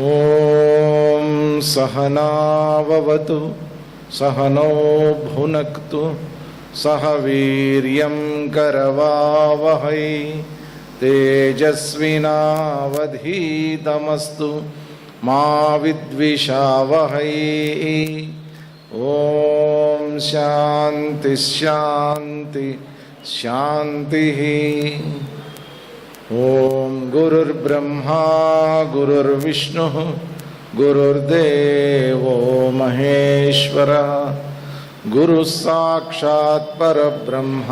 ఓం సహనావవతు సహనౌ భునక్తు సహ వీర్యం కరవావహై తేజస్వినావధీతమస్తు మా విద్విషావహై. ఓం శాంతి శాంతి శాంతి. ఓం గురుర్బ్రహ్మా గురుర్విష్ణు గురుర్దేవో మహేశ్వరః గురుః సాక్షాత్ పరబ్రహ్మ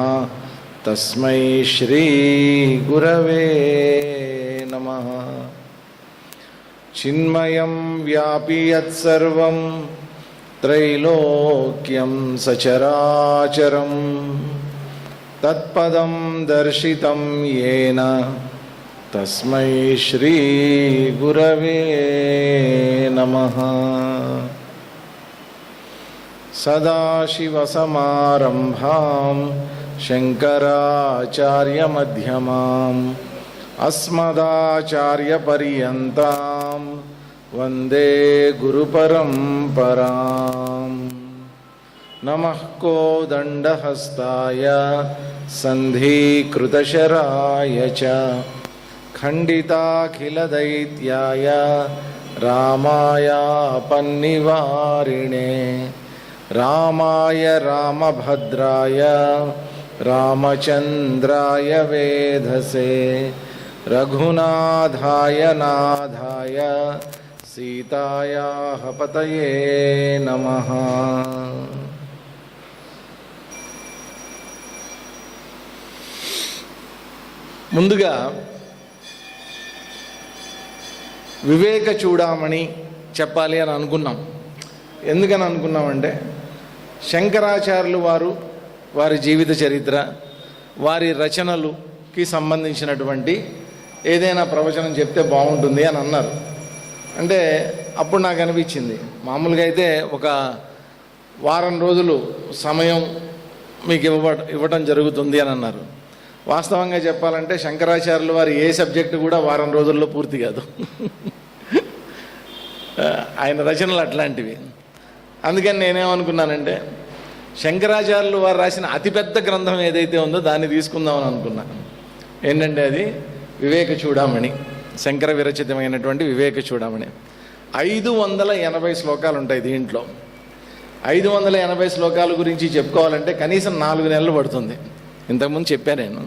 తస్మై శ్రీ గురవే నమః. చిన్మయం వ్యాపి యత్సర్వం త్రైలోక్యం సచరాచరం తత్పదం దర్శితం యేన తస్మై శ్రీ గురవే నమః. సదాశివసమారంభాం శంకరాచార్యమధ్యమాం అస్మదాచార్యపర్యంతాం వందే గురుపరంపరాం. నమః కోదండహస్తాయ సంధీకృతశరాయ చ ఖండితాఖిలదైత్యాయ రామాయ పన్నివారిణే రామాయ రామభద్రాయ రామచంద్రాయ వేధసే రఘునాథాయ నాథాయ సీతాయాః పతయే నమః. ముందుగా వివేక చూడామణి చెప్పాలి అని అనుకున్నాం. ఎందుకని అనుకున్నామంటే శంకరాచార్యులు వారి జీవిత చరిత్ర, వారి రచనలుకి సంబంధించినటువంటి ఏదైనా ప్రవచనం చెప్తే బాగుంటుంది అని అన్నారు. అంటే అప్పుడు నాకు అనిపించింది, మామూలుగా అయితే ఒక వారం రోజులు సమయం మీకు ఇవ్వటం జరుగుతుంది అని అన్నారు. వాస్తవంగా చెప్పాలంటే శంకరాచార్యులు వారి ఏ సబ్జెక్టు కూడా వారం రోజుల్లో పూర్తి కాదు. ఆయన రచనలు అట్లాంటివి. అందుకని నేనేమనుకున్నానంటే శంకరాచార్యులు వారు రాసిన అతిపెద్ద గ్రంథం ఏదైతే ఉందో దాన్ని తీసుకుందామని అనుకున్నాను. ఏంటంటే అది వివేక చూడామణి, శంకర విరచితమైనటువంటి వివేక చూడామణి. 580 శ్లోకాలు ఉంటాయి దీంట్లో. 580 శ్లోకాల గురించి చెప్పుకోవాలంటే కనీసం 4 నెలలు పడుతుంది. ఇంతకుముందు చెప్పాను నేను,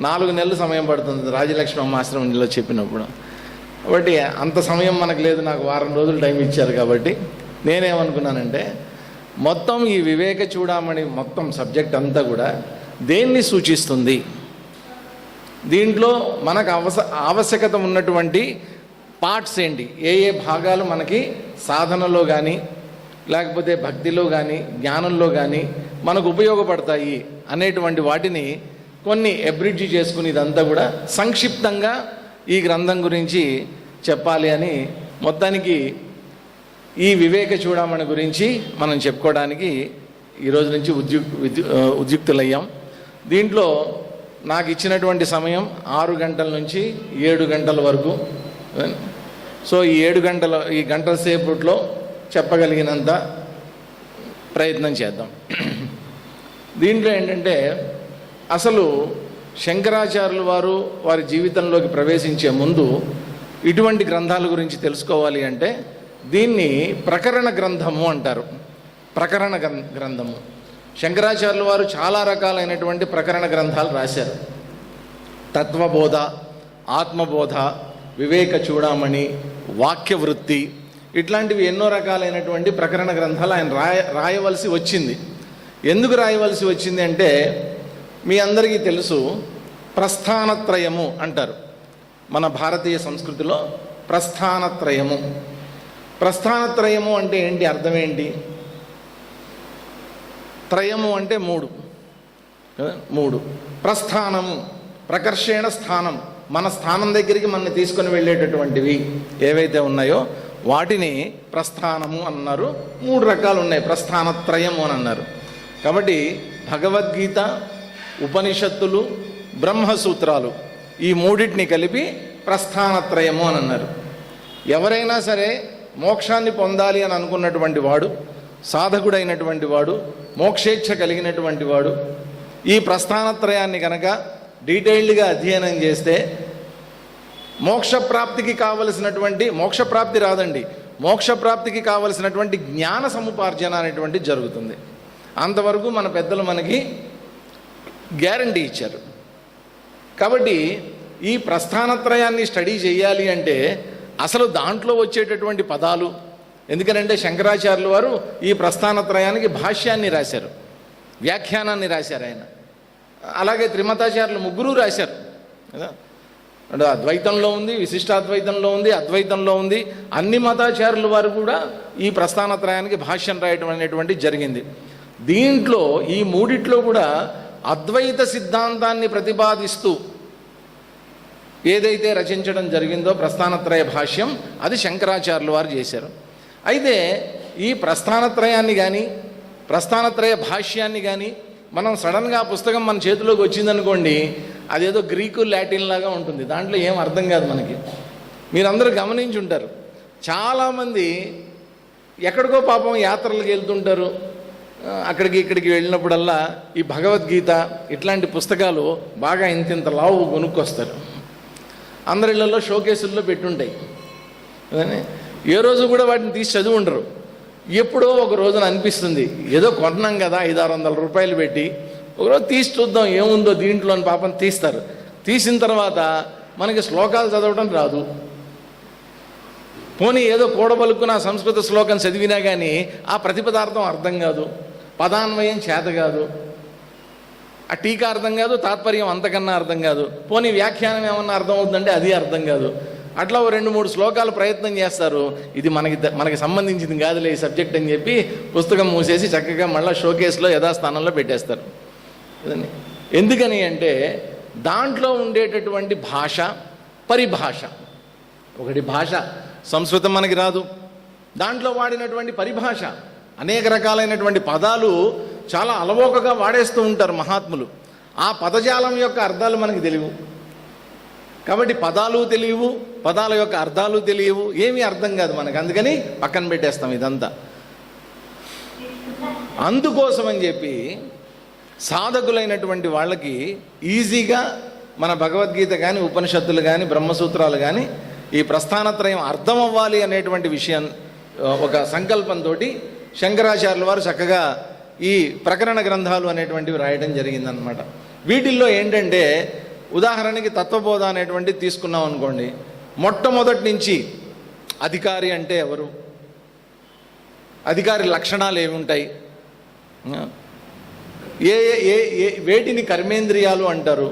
4 నెలలు సమయం పడుతుంది రాజలక్ష్మి అమ్మాశ్రమంలో చెప్పినప్పుడు. కాబట్టి అంత సమయం మనకు లేదు, నాకు వారం రోజులు టైం ఇచ్చారు. కాబట్టి నేనేమనుకున్నానంటే మొత్తం ఈ వివేక చూడమని మొత్తం సబ్జెక్ట్ అంతా కూడా దేన్ని సూచిస్తుంది, దీంట్లో మనకు ఆవశ్యకత ఉన్నటువంటి పార్ట్స్ ఏంటి, ఏ ఏ భాగాలు మనకి సాధనలో కానీ లేకపోతే భక్తిలో కానీ జ్ఞానంలో కానీ మనకు ఉపయోగపడతాయి అనేటువంటి వాటిని కొన్ని అబ్రిడ్జ్ చేసుకుని ఇదంతా కూడా సంక్షిప్తంగా ఈ గ్రంథం గురించి చెప్పాలి అని మొత్తానికి ఈ వివేక చూడమని గురించి మనం చెప్పుకోవడానికి ఈరోజు నుంచి ఉద్యుక్తులయ్యాం. దీంట్లో నాకు ఇచ్చినటువంటి సమయం 6 గంటల నుంచి 7 గంటల వరకు. సో ఈ గంటల సేపట్లో చెప్పగలిగినంత ప్రయత్నం చేద్దాం. దీంట్లో ఏంటంటే అసలు శంకరాచార్యులు వారు వారి జీవితంలోకి ప్రవేశించే ముందు ఇటువంటి గ్రంథాల గురించి తెలుసుకోవాలి అంటే దీన్ని ప్రకరణ గ్రంథము అంటారు. ప్రకరణ గ్రంథము. శంకరాచార్యులు వారు చాలా రకాలైనటువంటి ప్రకరణ గ్రంథాలు రాశారు. తత్వబోధ, ఆత్మబోధ, వివేక చూడమని, వాక్యవృత్తి, ఇట్లాంటివి ఎన్నో రకాలైనటువంటి ప్రకరణ గ్రంథాలు ఆయన రాయవలసి వచ్చింది. ఎందుకు రాయవలసి వచ్చింది అంటే మీ అందరికీ తెలుసు, ప్రస్థానత్రయము అంటారు. మన భారతీయ సంస్కృతిలో ప్రస్థానత్రయము. ప్రస్థానత్రయము అంటే ఏంటి, అర్థం ఏంటి? త్రయము అంటే 3. ప్రస్థానము, ప్రకర్షేణ స్థానం, మన స్థానం దగ్గరికి మన తీసుకొని వెళ్ళేటటువంటివి ఏవైతే ఉన్నాయో వాటిని ప్రస్థానము అన్నారు. 3 రకాలు ఉన్నాయి, ప్రస్థానత్రయము అని అన్నారు. కాబట్టి భగవద్గీత, ఉపనిషత్తులు, బ్రహ్మసూత్రాలు ఈ 3టిని కలిపి ప్రస్థానత్రయము అని అన్నారు. ఎవరైనా సరే మోక్షాన్ని పొందాలి అని అనుకున్నటువంటి వాడు, సాధకుడైనటువంటి వాడు, మోక్షేచ్ఛ కలిగినటువంటి వాడు ఈ ప్రస్థానత్రయాన్ని కనుక డీటెయిల్డ్గా అధ్యయనం చేస్తే మోక్షప్రాప్తికి కావలసినటువంటి, మోక్షప్రాప్తి రాదండి, మోక్షప్రాప్తికి కావలసినటువంటి జ్ఞాన సముపార్జన అనేటువంటిది జరుగుతుంది. అంతవరకు మన పెద్దలు మనకి గ్యారంటీ ఇచ్చారు. కాబట్టి ఈ ప్రస్థానత్రయాన్ని స్టడీ చేయాలి అంటే అసలు దాంట్లో వచ్చేటటువంటి పదాలు, ఎందుకనంటే శంకరాచార్యులు వారు ఈ ప్రస్థానత్రయానికి భాష్యాన్ని రాశారు, వ్యాఖ్యానాన్ని రాశారు ఆయన. అలాగే త్రిమతాచార్యులు 3 రాశారు కదా. అంటే అద్వైతంలో ఉంది, విశిష్టాద్వైతంలో ఉంది, అద్వైతంలో ఉంది. అన్ని మతాచార్యుల వారు కూడా ఈ ప్రస్థానత్రయానికి భాష్యం రాయటం అనేటువంటిది జరిగింది. దీంట్లో ఈ 3 కూడా అద్వైత సిద్ధాంతాన్ని ప్రతిపాదిస్తూ ఏదైతే రచించడం జరిగిందో ప్రస్థానత్రయ భాష్యం, అది శంకరాచార్యుల వారు చేశారు. అయితే ఈ ప్రస్థానత్రయాన్ని కానీ ప్రస్థానత్రయ భాష్యాన్ని కానీ మనం సడన్గా పుస్తకం మన చేతిలోకి వచ్చిందనుకోండి, అదేదో గ్రీకు లాటిన్ లాగా ఉంటుంది, దాంట్లో ఏం అర్థం కాదు మనకి. మీరందరూ గమనించి ఉంటారు, చాలామంది ఎక్కడికో పాపం యాత్రలకు వెళ్తుంటారు, అక్కడికి ఇక్కడికి వెళ్ళినప్పుడల్లా ఈ భగవద్గీత ఇట్లాంటి పుస్తకాలు బాగా ఇంత లావు కొనుక్కొస్తారు. అందరి ఇళ్లలో షోకేసుల్లో పెట్టుంటాయి. ఏ రోజు కూడా వాటిని తీసి చదివి ఉండరు. ఎప్పుడో ఒక రోజున అనిపిస్తుంది, ఏదో కొన్నాం కదా 500-600 రూపాయలు పెట్టి, ఒకరోజు తీసి చూద్దాం ఏముందో దీంట్లో అని పాపం తీస్తారు. తీసిన తర్వాత మనకి శ్లోకాలు చదవడం రాదు. పోనీ ఏదో కూడబలుక్కున్న సంస్కృత శ్లోకం చదివినా కానీ ఆ ప్రతిపదార్థం అర్థం కాదు, పదాన్వయం చేత కాదు, ఆ టీకా అర్థం కాదు, తాత్పర్యం అంతకన్నా అర్థం కాదు, పోనీ వ్యాఖ్యానం ఏమన్నా అర్థం అవుతుందంటే అది అర్థం కాదు. అట్లా 2-3 శ్లోకాలు ప్రయత్నం చేస్తారు, ఇది మనకి సంబంధించింది కాదులే ఈ సబ్జెక్ట్ అని చెప్పి పుస్తకం మూసేసి చక్కగా మళ్ళీ షోకేస్లో యథాస్థానంలో పెట్టేస్తారు. ఎందుకని అంటే దాంట్లో ఉండేటటువంటి భాష, పరిభాష. ఒకటి భాష, సంస్కృతం మనకి రాదు, దాంట్లో వాడినటువంటి పరిభాష, అనేక రకాలైనటువంటి పదాలు చాలా అలవోకగా వాడేస్తూ ఉంటారు మహాత్ములు. ఆ పదజాలం యొక్క అర్థాలు మనకి తెలియవు. కాబట్టి పదాలు తెలియవు, పదాల యొక్క అర్థాలు తెలియవు, ఏమీ అర్థం కాదు మనకు. అందుకని పక్కన పెట్టేస్తాం ఇదంతా. అందుకోసమని చెప్పి సాధకులైనటువంటి వాళ్ళకి ఈజీగా మన భగవద్గీత కానీ, ఉపనిషత్తులు కానీ, బ్రహ్మసూత్రాలు కానీ ఈ ప్రస్థానత్రయం అర్థం అవ్వాలి అనేటువంటి విషయం ఒక సంకల్పంతో శంకరాచార్యుల వారు చక్కగా ఈ ప్రకరణ గ్రంథాలు అనేటువంటివి రాయడం జరిగిందనమాట. వీటిల్లో ఏంటంటే ఉదాహరణకి తత్వబోధ అనేటువంటిది తీసుకున్నాం అనుకోండి, మొట్టమొదటి నుంచి అధికారి అంటే ఎవరు, అధికారి లక్షణాలు ఏముంటాయి, ఏ ఏ ఏ వేటిని కర్మేంద్రియాలు అంటారు,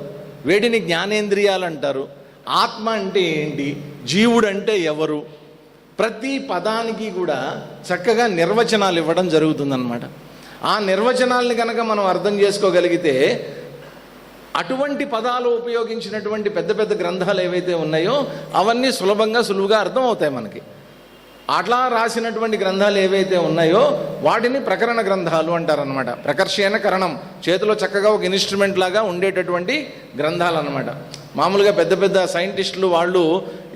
వేటిని జ్ఞానేంద్రియాలు అంటారు, ఆత్మ అంటే ఏంటి, జీవుడు అంటే ఎవరు, ప్రతి పదానికి కూడా చక్కగా నిర్వచనాలు ఇవ్వడం జరుగుతుందన్నమాట. ఆ నిర్వచనాల్ని కనుక మనం అర్థం చేసుకోగలిగితే అటువంటి పదాలు ఉపయోగించినటువంటి పెద్ద పెద్ద గ్రంథాలు ఏవైతే ఉన్నాయో అవన్నీ సులువుగా అర్థం అవుతాయి మనకి. అట్లా రాసినటువంటి గ్రంథాలు ఏవైతే ఉన్నాయో వాటిని ప్రకరణ గ్రంథాలు అంటారనమాట. ప్రకర్షేణ కరణం, చేతిలో చక్కగా ఒక ఇన్స్ట్రుమెంట్ లాగా ఉండేటటువంటి గ్రంథాలు అనమాట. మామూలుగా పెద్ద పెద్ద సైంటిస్టులు వాళ్ళు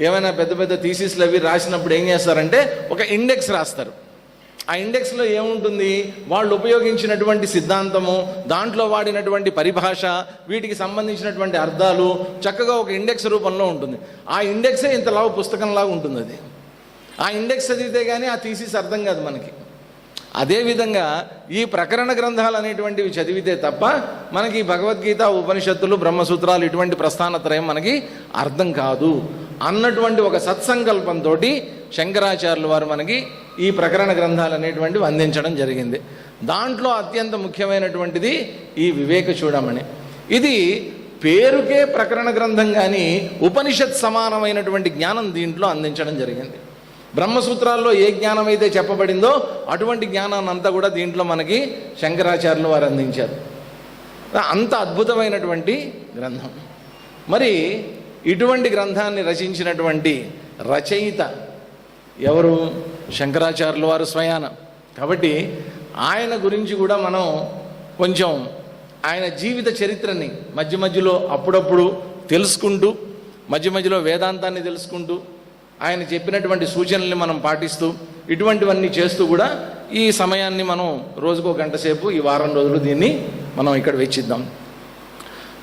ఏమైనా పెద్ద పెద్ద థీసిస్లు అవి రాసినప్పుడు ఏం చేస్తారంటే ఒక ఇండెక్స్ రాస్తారు. ఆ ఇండెక్స్లో ఏముంటుంది, వాళ్ళు ఉపయోగించినటువంటి సిద్ధాంతము, దాంట్లో వాడినటువంటి పరిభాష, వీటికి సంబంధించినటువంటి అర్థాలు చక్కగా ఒక ఇండెక్స్ రూపంలో ఉంటుంది. ఆ ఇండెక్సే ఇంతలా పుస్తకంలాగా ఉంటుంది. అది ఆ ఇండెక్స్ చదివితే కానీ ఆ థీసిస్ అర్థం కాదు మనకి. అదేవిధంగా ఈ ప్రకరణ గ్రంథాలు అనేటువంటివి చదివితే తప్ప మనకి భగవద్గీత, ఉపనిషత్తులు, బ్రహ్మసూత్రాలు ఇటువంటి ప్రస్థానత్రయం మనకి అర్థం కాదు అన్నటువంటి ఒక సత్సంకల్పంతో శంకరాచార్యులు వారు మనకి ఈ ప్రకరణ గ్రంథాలు అనేటువంటివి అందించడం జరిగింది. దాంట్లో అత్యంత ముఖ్యమైనటువంటిది ఈ వివేక చూడమని. ఇది పేరుకే ప్రకరణ గ్రంథం కానీ ఉపనిషత్ సమానమైనటువంటి జ్ఞానం దీంట్లో అందించడం జరిగింది. బ్రహ్మసూత్రాల్లో ఏ జ్ఞానం అయితే చెప్పబడిందో అటువంటి జ్ఞానాన్ని అంతా కూడా దీంట్లో మనకి శంకరాచార్యులు వారు అందించారు. అంత అద్భుతమైనటువంటి గ్రంథం. మరి ఇటువంటి గ్రంథాన్ని రచించినటువంటి రచయిత ఎవరు? శంకరాచార్యులు వారు స్వయాన. కాబట్టి ఆయన గురించి కూడా మనం కొంచెం ఆయన జీవిత చరిత్రని మధ్య మధ్యలో అప్పుడప్పుడు తెలుసుకుంటూ, మధ్య మధ్యలో వేదాంతాన్ని తెలుసుకుంటూ, ఆయన చెప్పినటువంటి సూచనల్ని మనం పాటిస్తూ, ఇటువంటివన్నీ చేస్తూ కూడా ఈ సమయాన్ని మనం రోజుకో గంట సేపు ఈ వారం రోజులు దీన్ని మనం ఇక్కడ వెచ్చిద్దాం.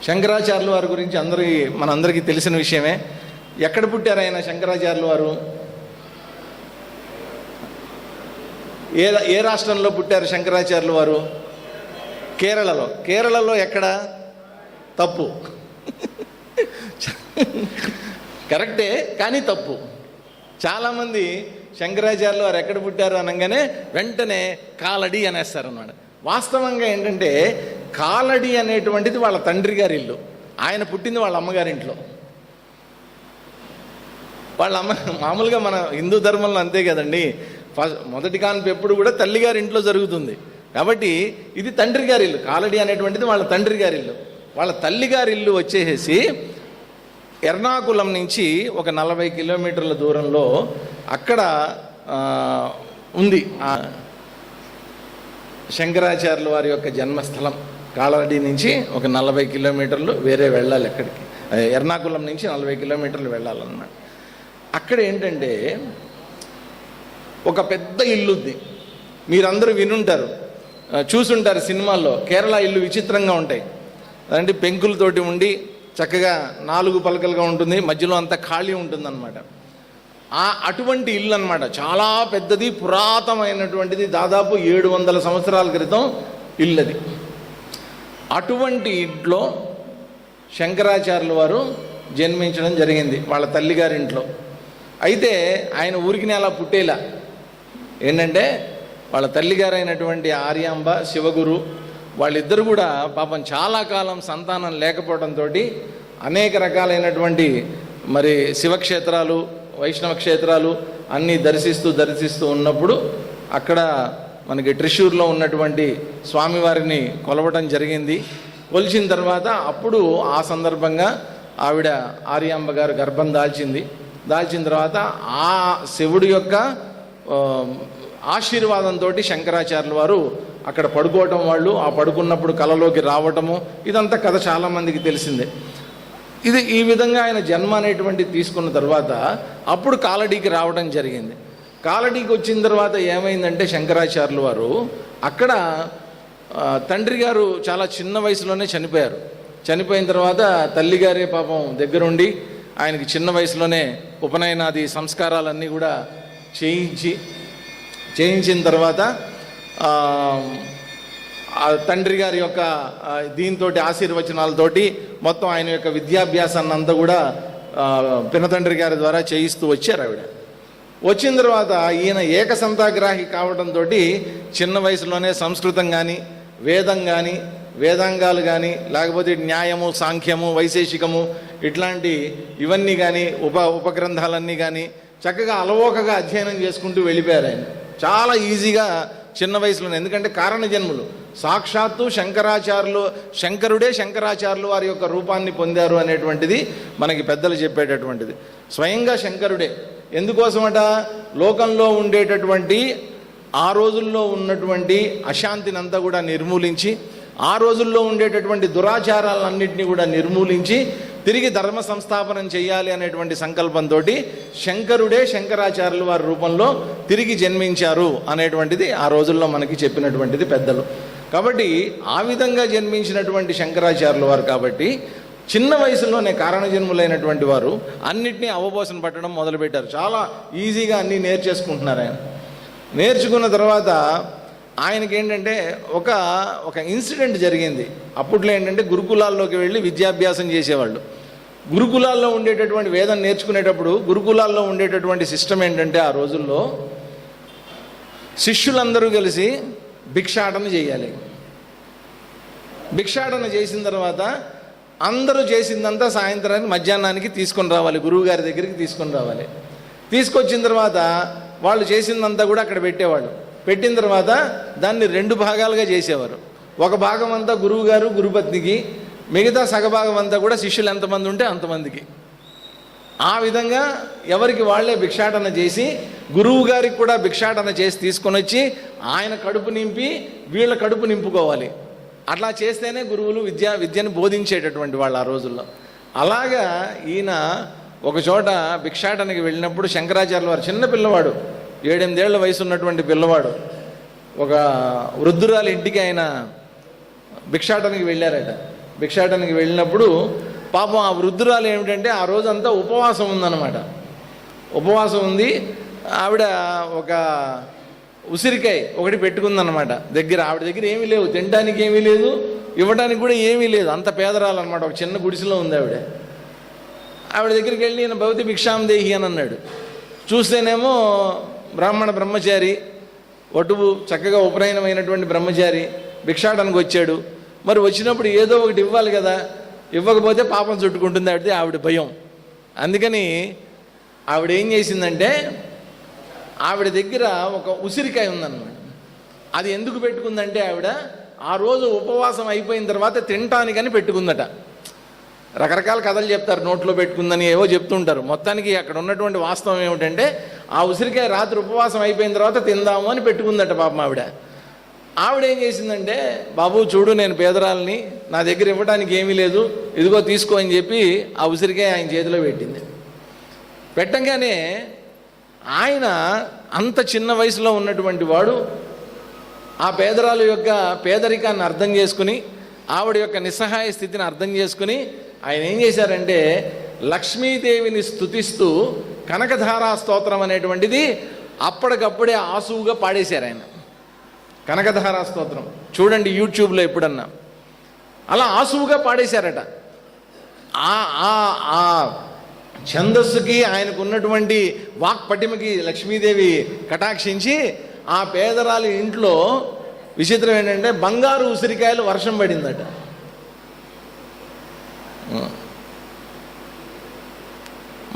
శంకరాచార్యుల వారి గురించి మనందరికీ తెలిసిన విషయమే. ఎక్కడ పుట్టారు ఆయన? శంకరాచార్యుల వారు ఏ రాష్ట్రంలో పుట్టారు శంకరాచార్యుల వారు? కేరళలో. కేరళలో ఎక్కడ? తప్పు. కరెక్టే, కానీ తప్పు. చాలామంది శంకరాచార్యులు వారు ఎక్కడ పుట్టారు అనగానే వెంటనే కాలడి అనేస్తారు అన్నమాట. వాస్తవంగా ఏంటంటే కాలడి అనేటువంటిది వాళ్ళ తండ్రి గారి ఇల్లు. ఆయన పుట్టింది వాళ్ళ అమ్మగారింట్లో. వాళ్ళ అమ్మ మామూలుగా మన హిందూ ధర్మంలో అంతే కదండి, మొదటి కాన్పు ఎప్పుడు కూడా తల్లిగారి ఇంట్లో జరుగుతుంది. కాబట్టి ఇది తండ్రి గారి ఇల్లు. కాలడి అనేటువంటిది వాళ్ళ తండ్రి గారి ఇల్లు. వాళ్ళ తల్లిగారి ఇల్లు వచ్చేసి ఎర్నాకుళం నుంచి ఒక 40 కిలోమీటర్ల దూరంలో అక్కడ ఉంది శంకరాచార్యుల వారి యొక్క జన్మస్థలం. కాలడి నుంచి ఒక 40 కిలోమీటర్లు వేరే వెళ్ళాలి. ఎక్కడికి? ఎర్నాకుళం నుంచి 40 కిలోమీటర్లు వెళ్ళాలన్నమాట. అక్కడ ఏంటంటే ఒక పెద్ద ఇల్లుద్ది. మీరందరూ వినుంటారు, చూసుంటారు సినిమాల్లో. కేరళ ఇల్లు విచిత్రంగా ఉంటాయి. అదంటే పెంకులతోటి ఉండి చక్కగా 4 పలకలుగా ఉంటుంది, మధ్యలో అంతా ఖాళీ ఉంటుందన్నమాట. అటువంటి ఇల్లు అన్నమాట. చాలా పెద్దది, పురాతనమైనటువంటిది. దాదాపు 700 సంవత్సరాల క్రితం ఇల్లు అది. అటువంటి ఇంట్లో శంకరాచార్యుల వారు జన్మించడం జరిగింది వాళ్ళ తల్లిగారింట్లో. అయితే ఆయన ఊరికి అలా పుట్టేలా ఏంటంటే వాళ్ళ తల్లిగారైనటువంటి ఆర్యాంబ, శివగురు వాళ్ళిద్దరు కూడా పాపం చాలా కాలం సంతానం లేకపోవడంతో అనేక రకాలైనటువంటి మరి శివక్షేత్రాలు, వైష్ణవ క్షేత్రాలు అన్నీ దర్శిస్తూ ఉన్నప్పుడు అక్కడ మనకి ట్రిశూర్లో ఉన్నటువంటి స్వామివారిని కొలవటం జరిగింది. కొలిచిన తర్వాత అప్పుడు ఆ సందర్భంగా ఆవిడ ఆర్యాంబ గారు గర్భం దాల్చిన తర్వాత ఆ శివుడి యొక్క ఆశీర్వాదంతో శంకరాచార్యుల వారు అక్కడ పడుకోవటం, వాళ్ళు ఆ పడుకున్నప్పుడు కలలోకి రావటము, ఇదంతా కథ చాలామందికి తెలిసిందే. ఈ విధంగా ఆయన జన్మ అనేటువంటిది తీసుకున్న తర్వాత అప్పుడు కాలడీకి రావడం జరిగింది. కాలడీకి వచ్చిన తర్వాత ఏమైందంటే శంకరాచార్యుల వారు అక్కడ తండ్రి గారు చాలా చిన్న వయసులోనే చనిపోయారు. చనిపోయిన తర్వాత తల్లిగారే పాపం దగ్గరుండి ఆయనకి చిన్న వయసులోనే ఉపనయనాది సంస్కారాలన్నీ కూడా చేయించిన తర్వాత తండ్రి గారి యొక్క దీంతో ఆశీర్వచనాలతోటి మొత్తం ఆయన యొక్క విద్యాభ్యాసాన్ని అంతా కూడా పినతండ్రి గారి ద్వారా చేయిస్తూ వచ్చారు ఆవిడ. వచ్చిన తర్వాత ఈయన ఏకసంతాగ్రాహి కావడంతో చిన్న వయసులోనే సంస్కృతం కానీ వేదం కానీ వేదాంగాలు కానీ లేకపోతే న్యాయము సాంఖ్యము వైశేషికము ఇట్లాంటి ఇవన్నీ కానీ ఉపగ్రంథాలన్నీ కానీ చక్కగా అలవోకగా అధ్యయనం చేసుకుంటూ వెళ్ళిపోయారు ఆయన చాలా ఈజీగా చిన్న వయసులో. ఎందుకంటే కారణ జన్ములు సాక్షాత్తు శంకరుడే శంకరాచార్యులు వారి యొక్క రూపాన్ని పొందారు అనేటువంటిది మనకి పెద్దలు చెప్పేటటువంటిది. స్వయంగా శంకరుడే. ఎందుకోసమట? లోకంలో ఉండేటటువంటి ఆ రోజుల్లో ఉన్నటువంటి అశాంతినంతా కూడా నిర్మూలించి, ఆ రోజుల్లో ఉండేటటువంటి దురాచారాలన్నింటినీ కూడా నిర్మూలించి తిరిగి ధర్మ సంస్థాపనం చేయాలి అనేటువంటి సంకల్పంతో శంకరుడే శంకరాచార్యులు వారి రూపంలో తిరిగి జన్మించారు అనేటువంటిది ఆ రోజుల్లో మనకి చెప్పినటువంటిది పెద్దలు. కాబట్టి ఆ విధంగా జన్మించినటువంటి శంకరాచార్యులు వారు కాబట్టి చిన్న వయసులోనే కారణజన్ములైనటువంటి వారు అన్నిటినీ అవబోసన పట్టడం మొదలుపెట్టారు. చాలా ఈజీగా అన్నీ నేర్చేసుకుంటున్నారు ఆయన. నేర్చుకున్న తర్వాత ఆయనకి ఏంటంటే ఒక ఇన్సిడెంట్ జరిగింది. అప్పట్లో ఏంటంటే గురుకులాల్లోకి వెళ్ళి విద్యాభ్యాసం చేసేవాళ్ళు. గురుకులాల్లో ఉండేటటువంటి వేదం నేర్చుకునేటప్పుడు గురుకులాల్లో ఉండేటటువంటి సిస్టమ్ ఏంటంటే ఆ రోజుల్లో శిష్యులందరూ కలిసి భిక్షాటన చేయాలి. భిక్షాటన చేసిన తర్వాత అందరూ చేసిందంతా సాయంత్రానికి మధ్యాహ్నానికి తీసుకొని రావాలి, గురువు గారి దగ్గరికి తీసుకొని రావాలి. తీసుకొచ్చిన తర్వాత వాళ్ళు చేసిందంతా కూడా అక్కడ పెట్టేవాళ్ళు. పెట్టిన తర్వాత దాన్ని 2 భాగాలుగా చేసేవారు. ఒక భాగం అంతా గురువు గారు గురుపత్నికి, మిగతా సగభాగం అంతా కూడా శిష్యులు ఎంతమంది ఉంటే అంతమందికి. ఆ విధంగా ఎవరికి వాళ్లే భిక్షాటన చేసి గురువు గారికి కూడా భిక్షాటన చేసి తీసుకొని వచ్చి ఆయన కడుపు నింపి వీళ్ళ కడుపు నింపుకోవాలి. అట్లా చేస్తేనే గురువులు విద్యను బోధించేటటువంటి వాళ్ళు ఆ రోజుల్లో. అలాగా ఈయన ఒక చోట భిక్షాటనకి వెళ్ళినప్పుడు శంకరాచార్యుల వారు చిన్న పిల్లవాడు, 7-8 ఏళ్ల వయసు ఉన్నటువంటి పిల్లవాడు, ఒక వృద్ధురాలి ఇంటికి ఆయన భిక్షాటనకి వెళ్ళారట. భిక్షాటనకి వెళ్ళినప్పుడు పాపం ఆ వృద్ధురాలు ఏమిటంటే ఆ రోజంతా ఉపవాసం ఉందన్నమాట. ఉపవాసం ఉంది. ఆవిడ ఒక ఉసిరికాయ ఒకటి పెట్టుకుందన్నమాట దగ్గర. ఆవిడ దగ్గర ఏమీ లేవు, తినడానికి ఏమీ లేదు, ఇవ్వడానికి కూడా ఏమీ లేదు. అంత పేదరాలన్నమాట. ఒక చిన్న గుడిసెలో ఉంది ఆవిడ. ఆవిడ దగ్గరికి వెళ్ళి ఈయన భవతి భిక్షాం దేహి అని అన్నాడు. చూస్తేనేమో బ్రహ్మచారి, వటువు, చక్కగా ఉపనయనమైనటువంటి బ్రహ్మచారి భిక్షాటనకు వచ్చాడు. మరి వచ్చినప్పుడు ఏదో ఒకటి ఇవ్వాలి కదా, ఇవ్వకపోతే పాపం చుట్టుకుంటుంది ఆవిడ భయం. అందుకని ఆవిడ ఏం చేసిందంటే ఆవిడ దగ్గర ఒక ఉసిరికాయ ఉందన్నమాట. అది ఎందుకు పెట్టుకుందంటే ఆవిడ ఆ రోజు ఉపవాసం అయిపోయిన తర్వాత తినటానికని పెట్టుకుందట. రకరకాల కథలు చెప్తారు, నోట్లో పెట్టుకుందని ఏవో చెప్తుంటారు. మొత్తానికి అక్కడ ఉన్నటువంటి వాస్తవం ఏమిటంటే ఆ ఉసిరికాయ రాత్రి ఉపవాసం అయిపోయిన తర్వాత తిందాము అని పెట్టుకుందట పాపం ఆవిడ. ఆవిడ ఏం చేసిందంటే, బాబు చూడు నేను పేదరాలని, నా దగ్గర ఇవ్వడానికి ఏమీ లేదు, ఇదిగో తీసుకో అని చెప్పి ఆ ఉసిరికాయ ఆయన చేతిలో పెట్టింది. పెట్టంగానే ఆయన అంత చిన్న వయసులో ఉన్నటువంటి వాడు ఆ పేదరాలు యొక్క పేదరికాన్ని అర్థం చేసుకుని, ఆవిడ యొక్క నిస్సహాయ స్థితిని అర్థం చేసుకుని ఆయన ఏం చేశారంటే లక్ష్మీదేవిని స్తుతిస్తూ కనకధారా స్తోత్రం అనేటువంటిది అప్పటికప్పుడే ఆసువుగా పాడేశారు ఆయన. కనకధారా స్తోత్రం చూడండి యూట్యూబ్లో ఎప్పుడన్నా. అలా ఆసువుగా పాడేశారట. ఆ ఛందస్సుకి ఆయనకు ఉన్నటువంటి వాక్పటిమకి లక్ష్మీదేవి కటాక్షించి ఆ పేదరాలి ఇంట్లో విచిత్రం ఏంటంటే బంగారు ఉసిరికాయలు వర్షం పడిందట.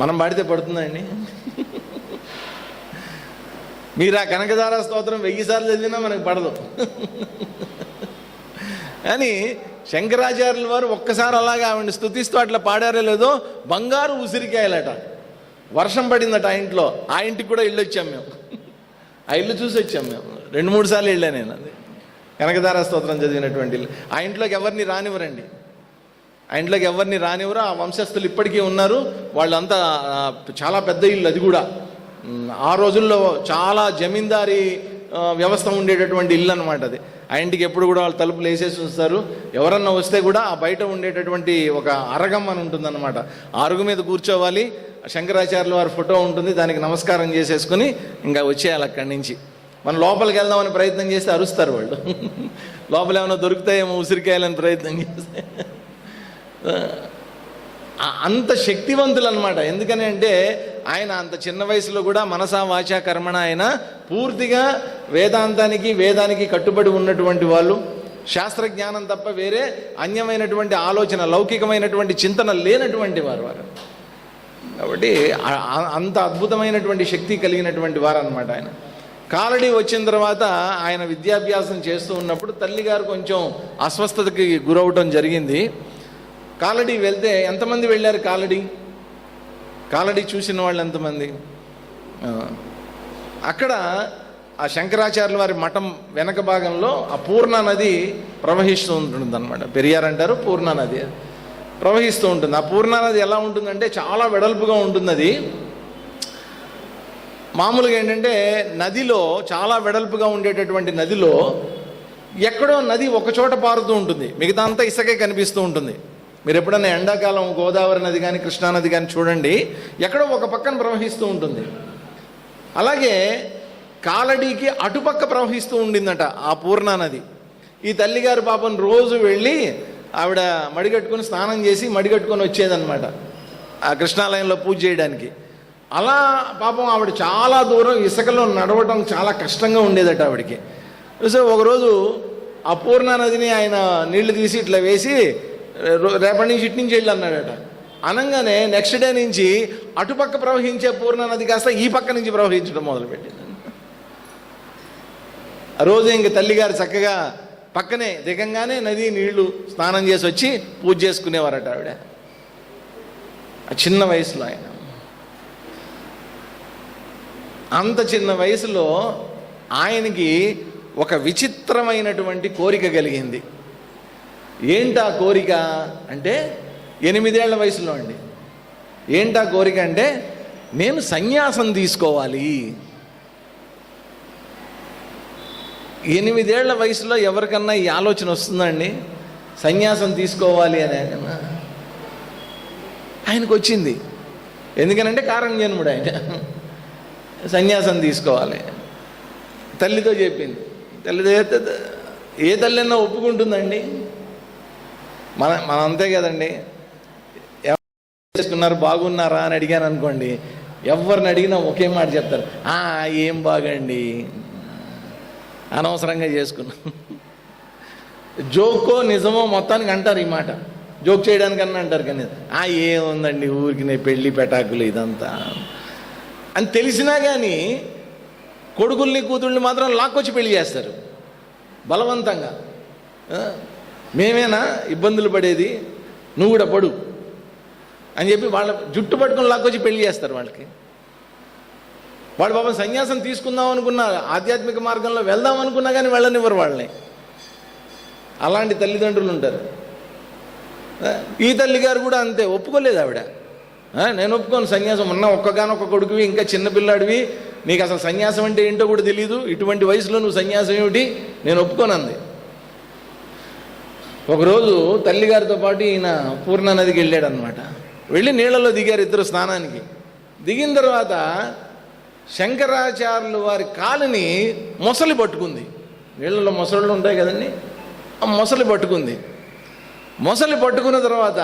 మనం పాడితే పడుతుందండి? మీరు ఆ కనకధారా స్తోత్రం 1000 సార్లు చదివినా మనకు పడదు. కానీ శంకరాచార్యుల వారు ఒక్కసారి అలాగా ఆవిడని స్తుతిస్తూ అట్లా పాడారో లేదో బంగారు ఉసిరికాయలట వర్షం పడిందట ఆ ఇంట్లో. ఆ ఇంటికి కూడా వెళ్ళొచ్చాం మేము. ఆ ఇల్లు చూసి వచ్చాం మేము. 2-3 సార్లు వెళ్ళా నేను. అది కనకధారా స్తోత్రం చదివినటువంటి ఇల్లు. ఆ ఇంట్లోకి ఎవరిని రానివ్వరండి. ఆ ఇంట్లోకి ఎవరిని రానివ్వరు. ఆ వంశస్థులు ఇప్పటికీ ఉన్నారు. వాళ్ళంతా చాలా పెద్ద ఇల్లు. అది కూడా ఆ రోజుల్లో చాలా జమీందారీ వ్యవస్థ ఉండేటటువంటి ఇల్లు అనమాట అది. ఆ ఇంటికి ఎప్పుడు కూడా వాళ్ళు తలుపులు వేసేసి ఉంచుతారు. ఎవరన్నా వస్తే కూడా ఆ బయట ఉండేటటువంటి ఒక అరగం అని ఉంటుందన్నమాట. ఆ అరుగు మీద కూర్చోవాలి. శంకరాచార్యుల వారి ఫోటో ఉంటుంది, దానికి నమస్కారం చేసేసుకుని ఇంకా వచ్చేయాలి అక్కడి నుంచి. మనం లోపలికి వెళ్దామని ప్రయత్నం చేస్తే అరుస్తారు వాళ్ళు. లోపల ఏమైనా దొరుకుతాయేమో ఉసిరికాయలని ప్రయత్నం చేస్తే. అంత శక్తివంతులు అనమాట. ఎందుకని అంటే ఆయన అంత చిన్న వయసులో కూడా మనసా వాచా కర్మణ ఆయన పూర్తిగా వేదాంతానికి వేదానికి కట్టుబడి ఉన్నటువంటి వాళ్ళు. శాస్త్రజ్ఞానం తప్ప వేరే అన్యమైనటువంటి ఆలోచన, లౌకికమైనటువంటి చింతన లేనటువంటి వారు. కాబట్టి అంత అద్భుతమైనటువంటి శక్తి కలిగినటువంటి వారు అన్నమాట ఆయన. కాలడి వచ్చిన తర్వాత ఆయన విద్యాభ్యాసం చేస్తూ ఉన్నప్పుడు తల్లిగారు కొంచెం అస్వస్థతకి గురవటం జరిగింది. కాలడి వెళ్తే ఎంతమంది వెళ్ళారు? కాలడి చూసిన వాళ్ళు ఎంతమంది? అక్కడ ఆ శంకరాచార్యుల వారి మఠం వెనక భాగంలో ఆ పూర్ణ నది ప్రవహిస్తూ ఉంటుంది అనమాట. పెరియార్ అంటారు, పూర్ణ నది ప్రవహిస్తూ ఉంటుంది. ఆ పూర్ణ నది ఎలా ఉంటుందంటే చాలా వెడల్పుగా ఉంటుంది. అది మామూలుగా ఏంటంటే నదిలో, చాలా వెడల్పుగా ఉండేటటువంటి నదిలో ఎక్కడో నది ఒకచోట పారుతూ ఉంటుంది, మిగతా అంతా ఇసుకే కనిపిస్తూ ఉంటుంది. మీరు ఎప్పుడైనా ఎండాకాలం గోదావరి నది కానీ కృష్ణానది కానీ చూడండి, ఎక్కడో ఒక పక్కన ప్రవహిస్తూ ఉంటుంది. అలాగే కాలడికి అటుపక్క ప్రవహిస్తూ ఉండిందట ఆ పూర్ణా నది. ఈ తల్లిగారు పాపం రోజు వెళ్ళి ఆవిడ మడిగట్టుకొని స్నానం చేసి మడిగట్టుకొని వచ్చేదన్నమాట ఆ కృష్ణాలయంలో పూజ చేయడానికి. అలా పాపం ఆవిడ చాలా దూరం ఇసుకలో నడవటం చాలా కష్టంగా ఉండేదట ఆవిడకి. సో ఒకరోజు ఆ పూర్ణా నదిని ఆయన నీళ్లు తీసి ఇట్లా వేసి రేపటి నుంచి ఇటు నుంచి వెళ్ళి అన్నాడట. అనగానే నెక్స్ట్ డే నుంచి అటుపక్క ప్రవహించే పూర్ణ నది కాస్త ఈ పక్క నుంచి ప్రవహించడం మొదలుపెట్టింది. ఆ రోజు ఇంక తల్లిగారు చక్కగా పక్కనే దిగంగానే నది నీళ్లు స్నానం చేసి వచ్చి పూజ చేసుకునేవారట ఆవిడ. ఆ చిన్న వయసులో ఆయన, అంత చిన్న వయసులో ఆయనకి ఒక విచిత్రమైనటువంటి కోరిక కలిగింది. ఏంటా కోరిక అంటే 8 ఏళ్ల వయసులో అండి. ఏంటా కోరిక అంటే నేను సన్యాసం తీసుకోవాలి. 8 ఏళ్ల వయసులో ఎవరికన్నా ఈ ఆలోచన వస్తుందండి? సన్యాసం తీసుకోవాలి అనే కన్నా ఆయనకు వచ్చింది. ఎందుకనంటే కారణజన్ముడు ఆయన. సన్యాసం తీసుకోవాలి. తల్లితో చెప్పింది. తల్లితో ఏ తల్లిన్నా ఒప్పుకుంటుందండి? మన అంతే కదండి. ఎవరు చేసుకున్నారు, బాగున్నారా అని అడిగాను అనుకోండి, ఎవరిని అడిగినా ఒకే మాట చెప్తారు, ఏం బాగండి, అనవసరంగా చేసుకున్నాం. జోకో నిజమో మొత్తానికి అంటారు ఈ మాట, జోక్ చేయడానికన్నా అంటారు. కానీ ఏముందండి ఊరికి పెళ్ళి పెటాకులు ఇదంతా అని తెలిసినా కానీ కొడుకుల్ని కూతుళ్ళని మాత్రం లాక్కొచ్చి పెళ్లి చేస్తారు బలవంతంగా. మేమేనా ఇబ్బందులు పడేది, నువ్వు కూడా పడు అని చెప్పి వాళ్ళ జుట్టు పట్టుకుని లాక్కొచ్చి పెళ్లి చేస్తారు వాళ్ళకి. వాడు బాబా సన్యాసం తీసుకుందాం అనుకున్నా, ఆధ్యాత్మిక మార్గంలో వెళ్దాం అనుకున్నా కానీ వెళ్ళనివ్వరు వాళ్ళని. అలాంటి తల్లిదండ్రులు ఉంటారు. ఈ తల్లిగారు కూడా అంతే, ఒప్పుకోలేదు ఆవిడ. నేను ఒప్పుకోను సన్యాసం, ఉన్న ఒక్కగానొక్క కొడుకువి, ఇంకా చిన్నపిల్లాడివి, నీకు అసలు సన్యాసం అంటే ఏంటో కూడా తెలియదు, ఇటువంటి వయసులో నువ్వు సన్యాసం ఏమిటి, నేను ఒప్పుకోనంది. ఒకరోజు తల్లిగారితో పాటు ఈయన పూర్ణ నదికి వెళ్ళాడనమాట. వెళ్ళి నీళ్ళలో దిగారు ఇద్దరు స్నానానికి. దిగిన తర్వాత శంకరాచార్యులు వారి కాలుని మొసలి పట్టుకుంది. నీళ్ళలో మొసళ్ళు ఉంటాయి కదండి, ఆ మొసలి పట్టుకుంది. మొసలి పట్టుకున్న తర్వాత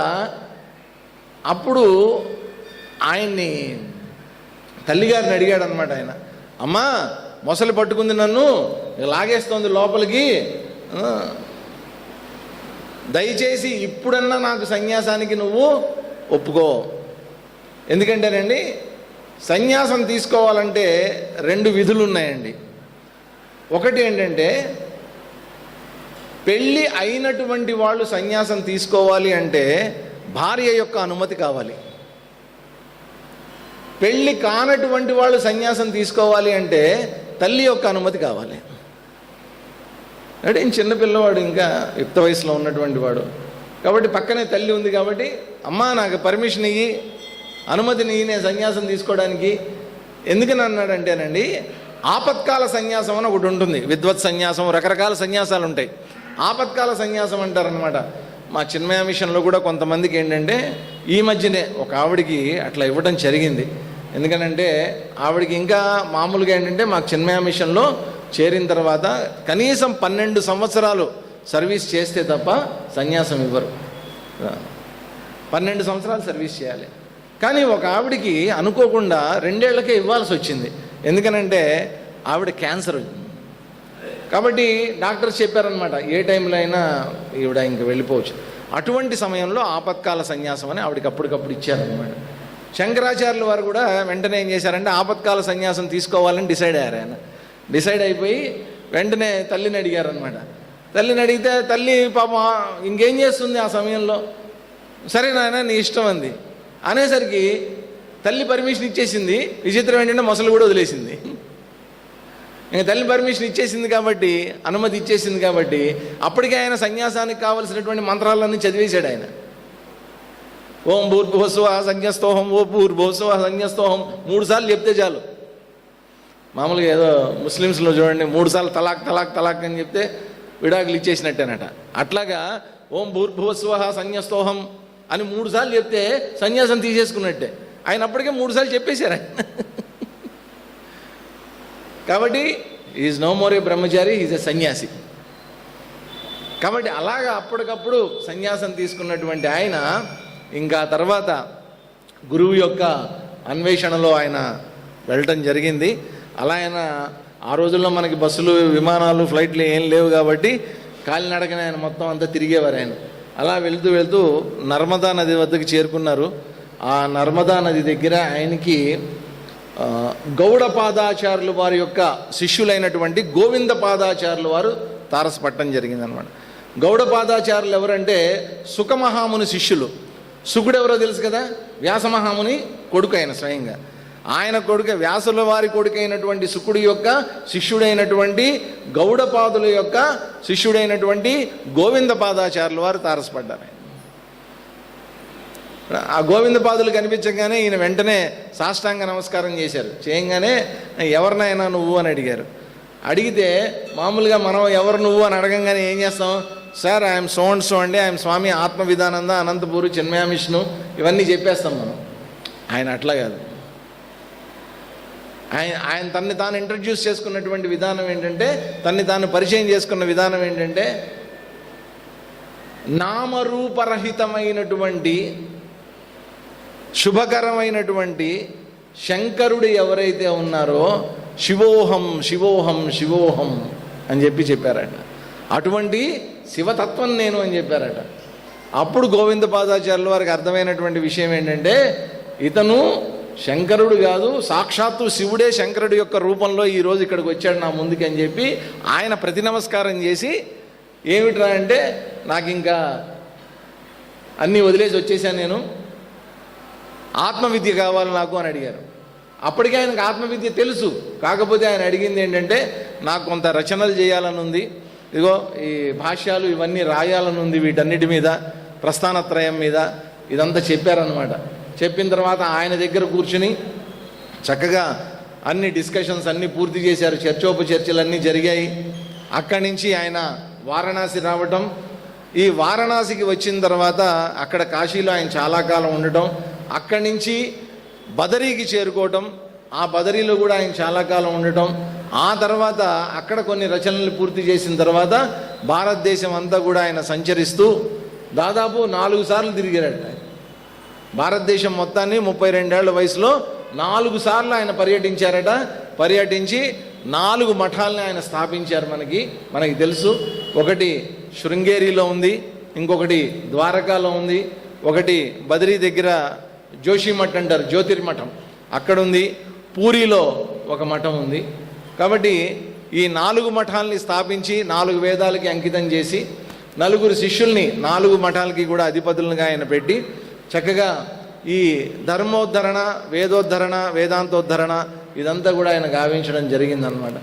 అప్పుడు ఆయన్ని తల్లిగారిని అడిగాడు అనమాట ఆయన. అమ్మా, మొసలి పట్టుకుంది, నన్ను లాగేస్తోంది లోపలికి, దయచేసి ఇప్పుడన్నా నాకు సన్యాసానికి నువ్వు ఒప్పుకో. ఎందుకంటేనండి సన్యాసం తీసుకోవాలంటే 2 విధులు ఉన్నాయండి. ఒకటి ఏంటంటే పెళ్ళి అయినటువంటి వాళ్ళు సన్యాసం తీసుకోవాలి అంటే భార్య యొక్క అనుమతి కావాలి. పెళ్ళి కానటువంటి వాళ్ళు సన్యాసం తీసుకోవాలి అంటే తల్లి యొక్క అనుమతి కావాలి. అంటే చిన్నపిల్లవాడు, ఇంకా యుక్త వయసులో ఉన్నటువంటి వాడు కాబట్టి పక్కనే తల్లి ఉంది కాబట్టి, అమ్మా నాకు పర్మిషన్ ఇయ్యి, అనుమతిని నేను సన్యాసం తీసుకోవడానికి. ఎందుకని అన్నాడంటేనండి, ఆపత్కాల సన్యాసం అని ఒకటి ఉంటుంది. విద్వత్ సన్యాసం, రకరకాల సన్యాసాలు ఉంటాయి. ఆపత్కాల సన్యాసం అంటారనమాట. మా చిన్మయ మిషన్లో కూడా కొంతమందికి ఏంటంటే ఈ మధ్యనే ఒక ఆవిడికి అట్లా ఇవ్వడం జరిగింది. ఎందుకనంటే ఆవిడికి ఇంకా మామూలుగా ఏంటంటే మాకు చిన్మయ మిషన్లో చేరిన తర్వాత కనీసం 12 సంవత్సరాలు సర్వీస్ చేస్తే తప్ప సన్యాసం ఇవ్వరు. 12 సంవత్సరాలు సర్వీస్ చేయాలి. కానీ ఒక ఆవిడికి అనుకోకుండా 2 ఏళ్లకే ఇవ్వాల్సి వచ్చింది. ఎందుకనంటే ఆవిడ క్యాన్సర్ కాబట్టి డాక్టర్స్ చెప్పారనమాట, ఏ టైంలో అయినా ఈవిడ ఇంక వెళ్ళిపోవచ్చు. అటువంటి సమయంలో ఆపత్కాల సన్యాసం అని ఆవిడకి అప్పటికప్పుడు ఇచ్చారనమాట. శంకరాచార్యుల వారు కూడా వెంటనే ఏం చేశారంటే ఆపత్కాల సన్యాసం తీసుకోవాలని డిసైడ్ అయ్యారు. ఆయన డిసైడ్ అయిపోయి వెంటనే తల్లిని అడిగారనమాట. తల్లిని అడిగితే తల్లి పాపం ఇంకేం చేస్తుంది ఆ సమయంలో, సరే నాయన నీ ఇష్టం అంది. అనేసరికి తల్లి పర్మిషన్ ఇచ్చేసింది. విచిత్రం ఏంటంటే మొసలు కూడా వదిలేసింది. ఇంకా తల్లి పర్మిషన్ ఇచ్చేసింది కాబట్టి, అనుమతి ఇచ్చేసింది కాబట్టి అప్పటికే ఆయన సన్యాసానికి కావలసినటువంటి మంత్రాలన్నీ చదివేశాడు ఆయన. ఓం భూర్భువస్వ సంజ్ఞస్తోహం, ఓ భూర్భువస్వ సంజ్ఞస్తోహం 3 సార్లు చెప్తే చాలు. మామూలుగా ఏదో ముస్లిమ్స్లో చూడండి 3 సార్లు తలాక్ తలాక్ తలాక్ అని చెప్తే విడాకులు ఇచ్చేసినట్టేనట. అట్లాగా ఓం భూర్భువస్వ సంజ్ఞస్తోహం అని 3 సార్లు చెప్తే సన్యాసం తీసేసుకున్నట్టే. ఆయన అప్పటికే 3 సార్లు చెప్పేశారు ఆయన. కాబట్టి is no more A Brahmachari, is a సన్యాసి. కాబట్టి అలాగా అప్పటికప్పుడు సన్యాసం తీసుకున్నటువంటి ఆయన ఇంకా తర్వాత గురువు యొక్క అన్వేషణలో ఆయన వెళ్ళటం జరిగింది. అలా ఆయన ఆ రోజుల్లో మనకి బస్సులు, విమానాలు, ఫ్లైట్లు ఏం లేవు కాబట్టి కాలినడకనే ఆయన మొత్తం అంతా తిరిగేవారు ఆయన. అలా వెళ్తూ వెళ్తూ నర్మదా నది వద్దకు చేరుకున్నారు. ఆ నర్మదా నది దగ్గర ఆయనకి గౌడపాదాచార్యులు వారి యొక్క శిష్యులైనటువంటి గోవిందపాదాచార్యులు వారు తారసపట్టడం జరిగిందనమాట. గౌడపాదాచార్యులు ఎవరంటే సుఖమహాముని శిష్యులు. సుకుడు ఎవరో తెలుసు కదా, వ్యాసమహాముని కొడుకు ఆయన స్వయంగా. ఆయన కొడుకు వ్యాసుల వారి కొడుకు అయినటువంటి శుకుడి యొక్క శిష్యుడైనటువంటి గౌడపాదుల యొక్క శిష్యుడైనటువంటి గోవిందపాదాచార్యుల వారు తారసపడ్డారు. ఆ గోవిందపాదులు కనిపించగానే ఈయన వెంటనే సాష్టాంగ నమస్కారం చేశారు. చేయగానే ఎవరినైనా నువ్వు అని అడిగారు. అడిగితే మామూలుగా మనం ఎవరు నువ్వు అని అడగంగానే ఏం చేస్తాం, sir I'm so and so అండి, ఐఎమ్ స్వామి ఆత్మవిధానంద అనంతపూరు చిన్మయామిష్ణు ఇవన్నీ చెప్పేస్తాం మనం. ఆయన అట్లా కాదు. ఆయన తన్ని తాను ఇంట్రడ్యూస్ చేసుకున్నటువంటి విధానం ఏంటంటే, తన్ని తాను పరిచయం చేసుకున్న విధానం ఏంటంటే, నామరూపరహితమైనటువంటి శుభకరమైనటువంటి శంకరుడు ఎవరైతే ఉన్నారో శివోహం శివోహం శివోహం అని చెప్పారట. అటువంటి శివతత్వం నేను అని చెప్పారట. అప్పుడు గోవిందపాదాచార్యుల వారికి అర్థమైనటువంటి విషయం ఏంటంటే, ఇతను శంకరుడు కాదు, సాక్షాత్తు శివుడే శంకరుడు యొక్క రూపంలో ఈరోజు ఇక్కడికి వచ్చాడు నా ముందుకి అని చెప్పి ఆయన ప్రతి నమస్కారం చేసి, ఏమిట్రా అంటే నాకు ఇంకా అన్నీ వదిలేసి వచ్చేసాను, నేను ఆత్మవిద్య కావాలి నాకు అని అడిగారు. అప్పటికే ఆయనకు ఆత్మవిద్య తెలుసు. కాకపోతే ఆయన అడిగింది ఏంటంటే, నాకు కొంత రచనలు చేయాలని ఉంది, ఇదిగో ఈ భాష్యాలు ఇవన్నీ రాయాలని ఉంది, వీటన్నిటి మీద ప్రస్థానత్రయం మీద ఇదంతా చెప్పారనమాట. చెప్పిన తర్వాత ఆయన దగ్గర కూర్చుని చక్కగా అన్ని డిస్కషన్స్ అన్నీ పూర్తి చేశారు. చర్చోపచర్చలన్నీ జరిగాయి. అక్కడి నుంచి ఆయన వారణాసి రావటం, ఈ వారణాసికి వచ్చిన తర్వాత అక్కడ కాశీలో ఆయన చాలా కాలం ఉండటం, అక్కడి నుంచి బదరీకి చేరుకోవటం, ఆ బదరీలో కూడా ఆయన చాలా కాలం ఉండటం, ఆ తర్వాత అక్కడ కొన్ని రచనలు పూర్తి చేసిన తర్వాత భారతదేశం అంతా కూడా ఆయన సంచరిస్తూ దాదాపు 4 సార్లు తిరిగారట. భారతదేశం మొత్తాన్ని 32 ఏళ్ల వయసులో 4 సార్లు ఆయన పర్యటించారట. పర్యటించి 4 మఠాలని ఆయన స్థాపించారు. మనకి తెలుసు. ఒకటి శృంగేరిలో ఉంది, ఇంకొకటి ద్వారకాలో ఉంది, ఒకటి బద్రీ దగ్గర జోషిమఠ్ అంటారు, జ్యోతిర్మఠం అక్కడ ఉంది, పూరిలో ఒక మఠం ఉంది. కాబట్టి ఈ 4 మఠాలని స్థాపించి 4 వేదాలకి అంకితం చేసి 4 శిష్యుల్ని 4 మఠాలకి కూడా అధిపతులుగా ఆయన పెట్టి చక్కగా ఈ ధర్మోద్ధరణ, వేదోద్ధరణ, వేదాంతోద్ధరణ ఇదంతా కూడా ఆయన గావించడం జరిగిందనమాట.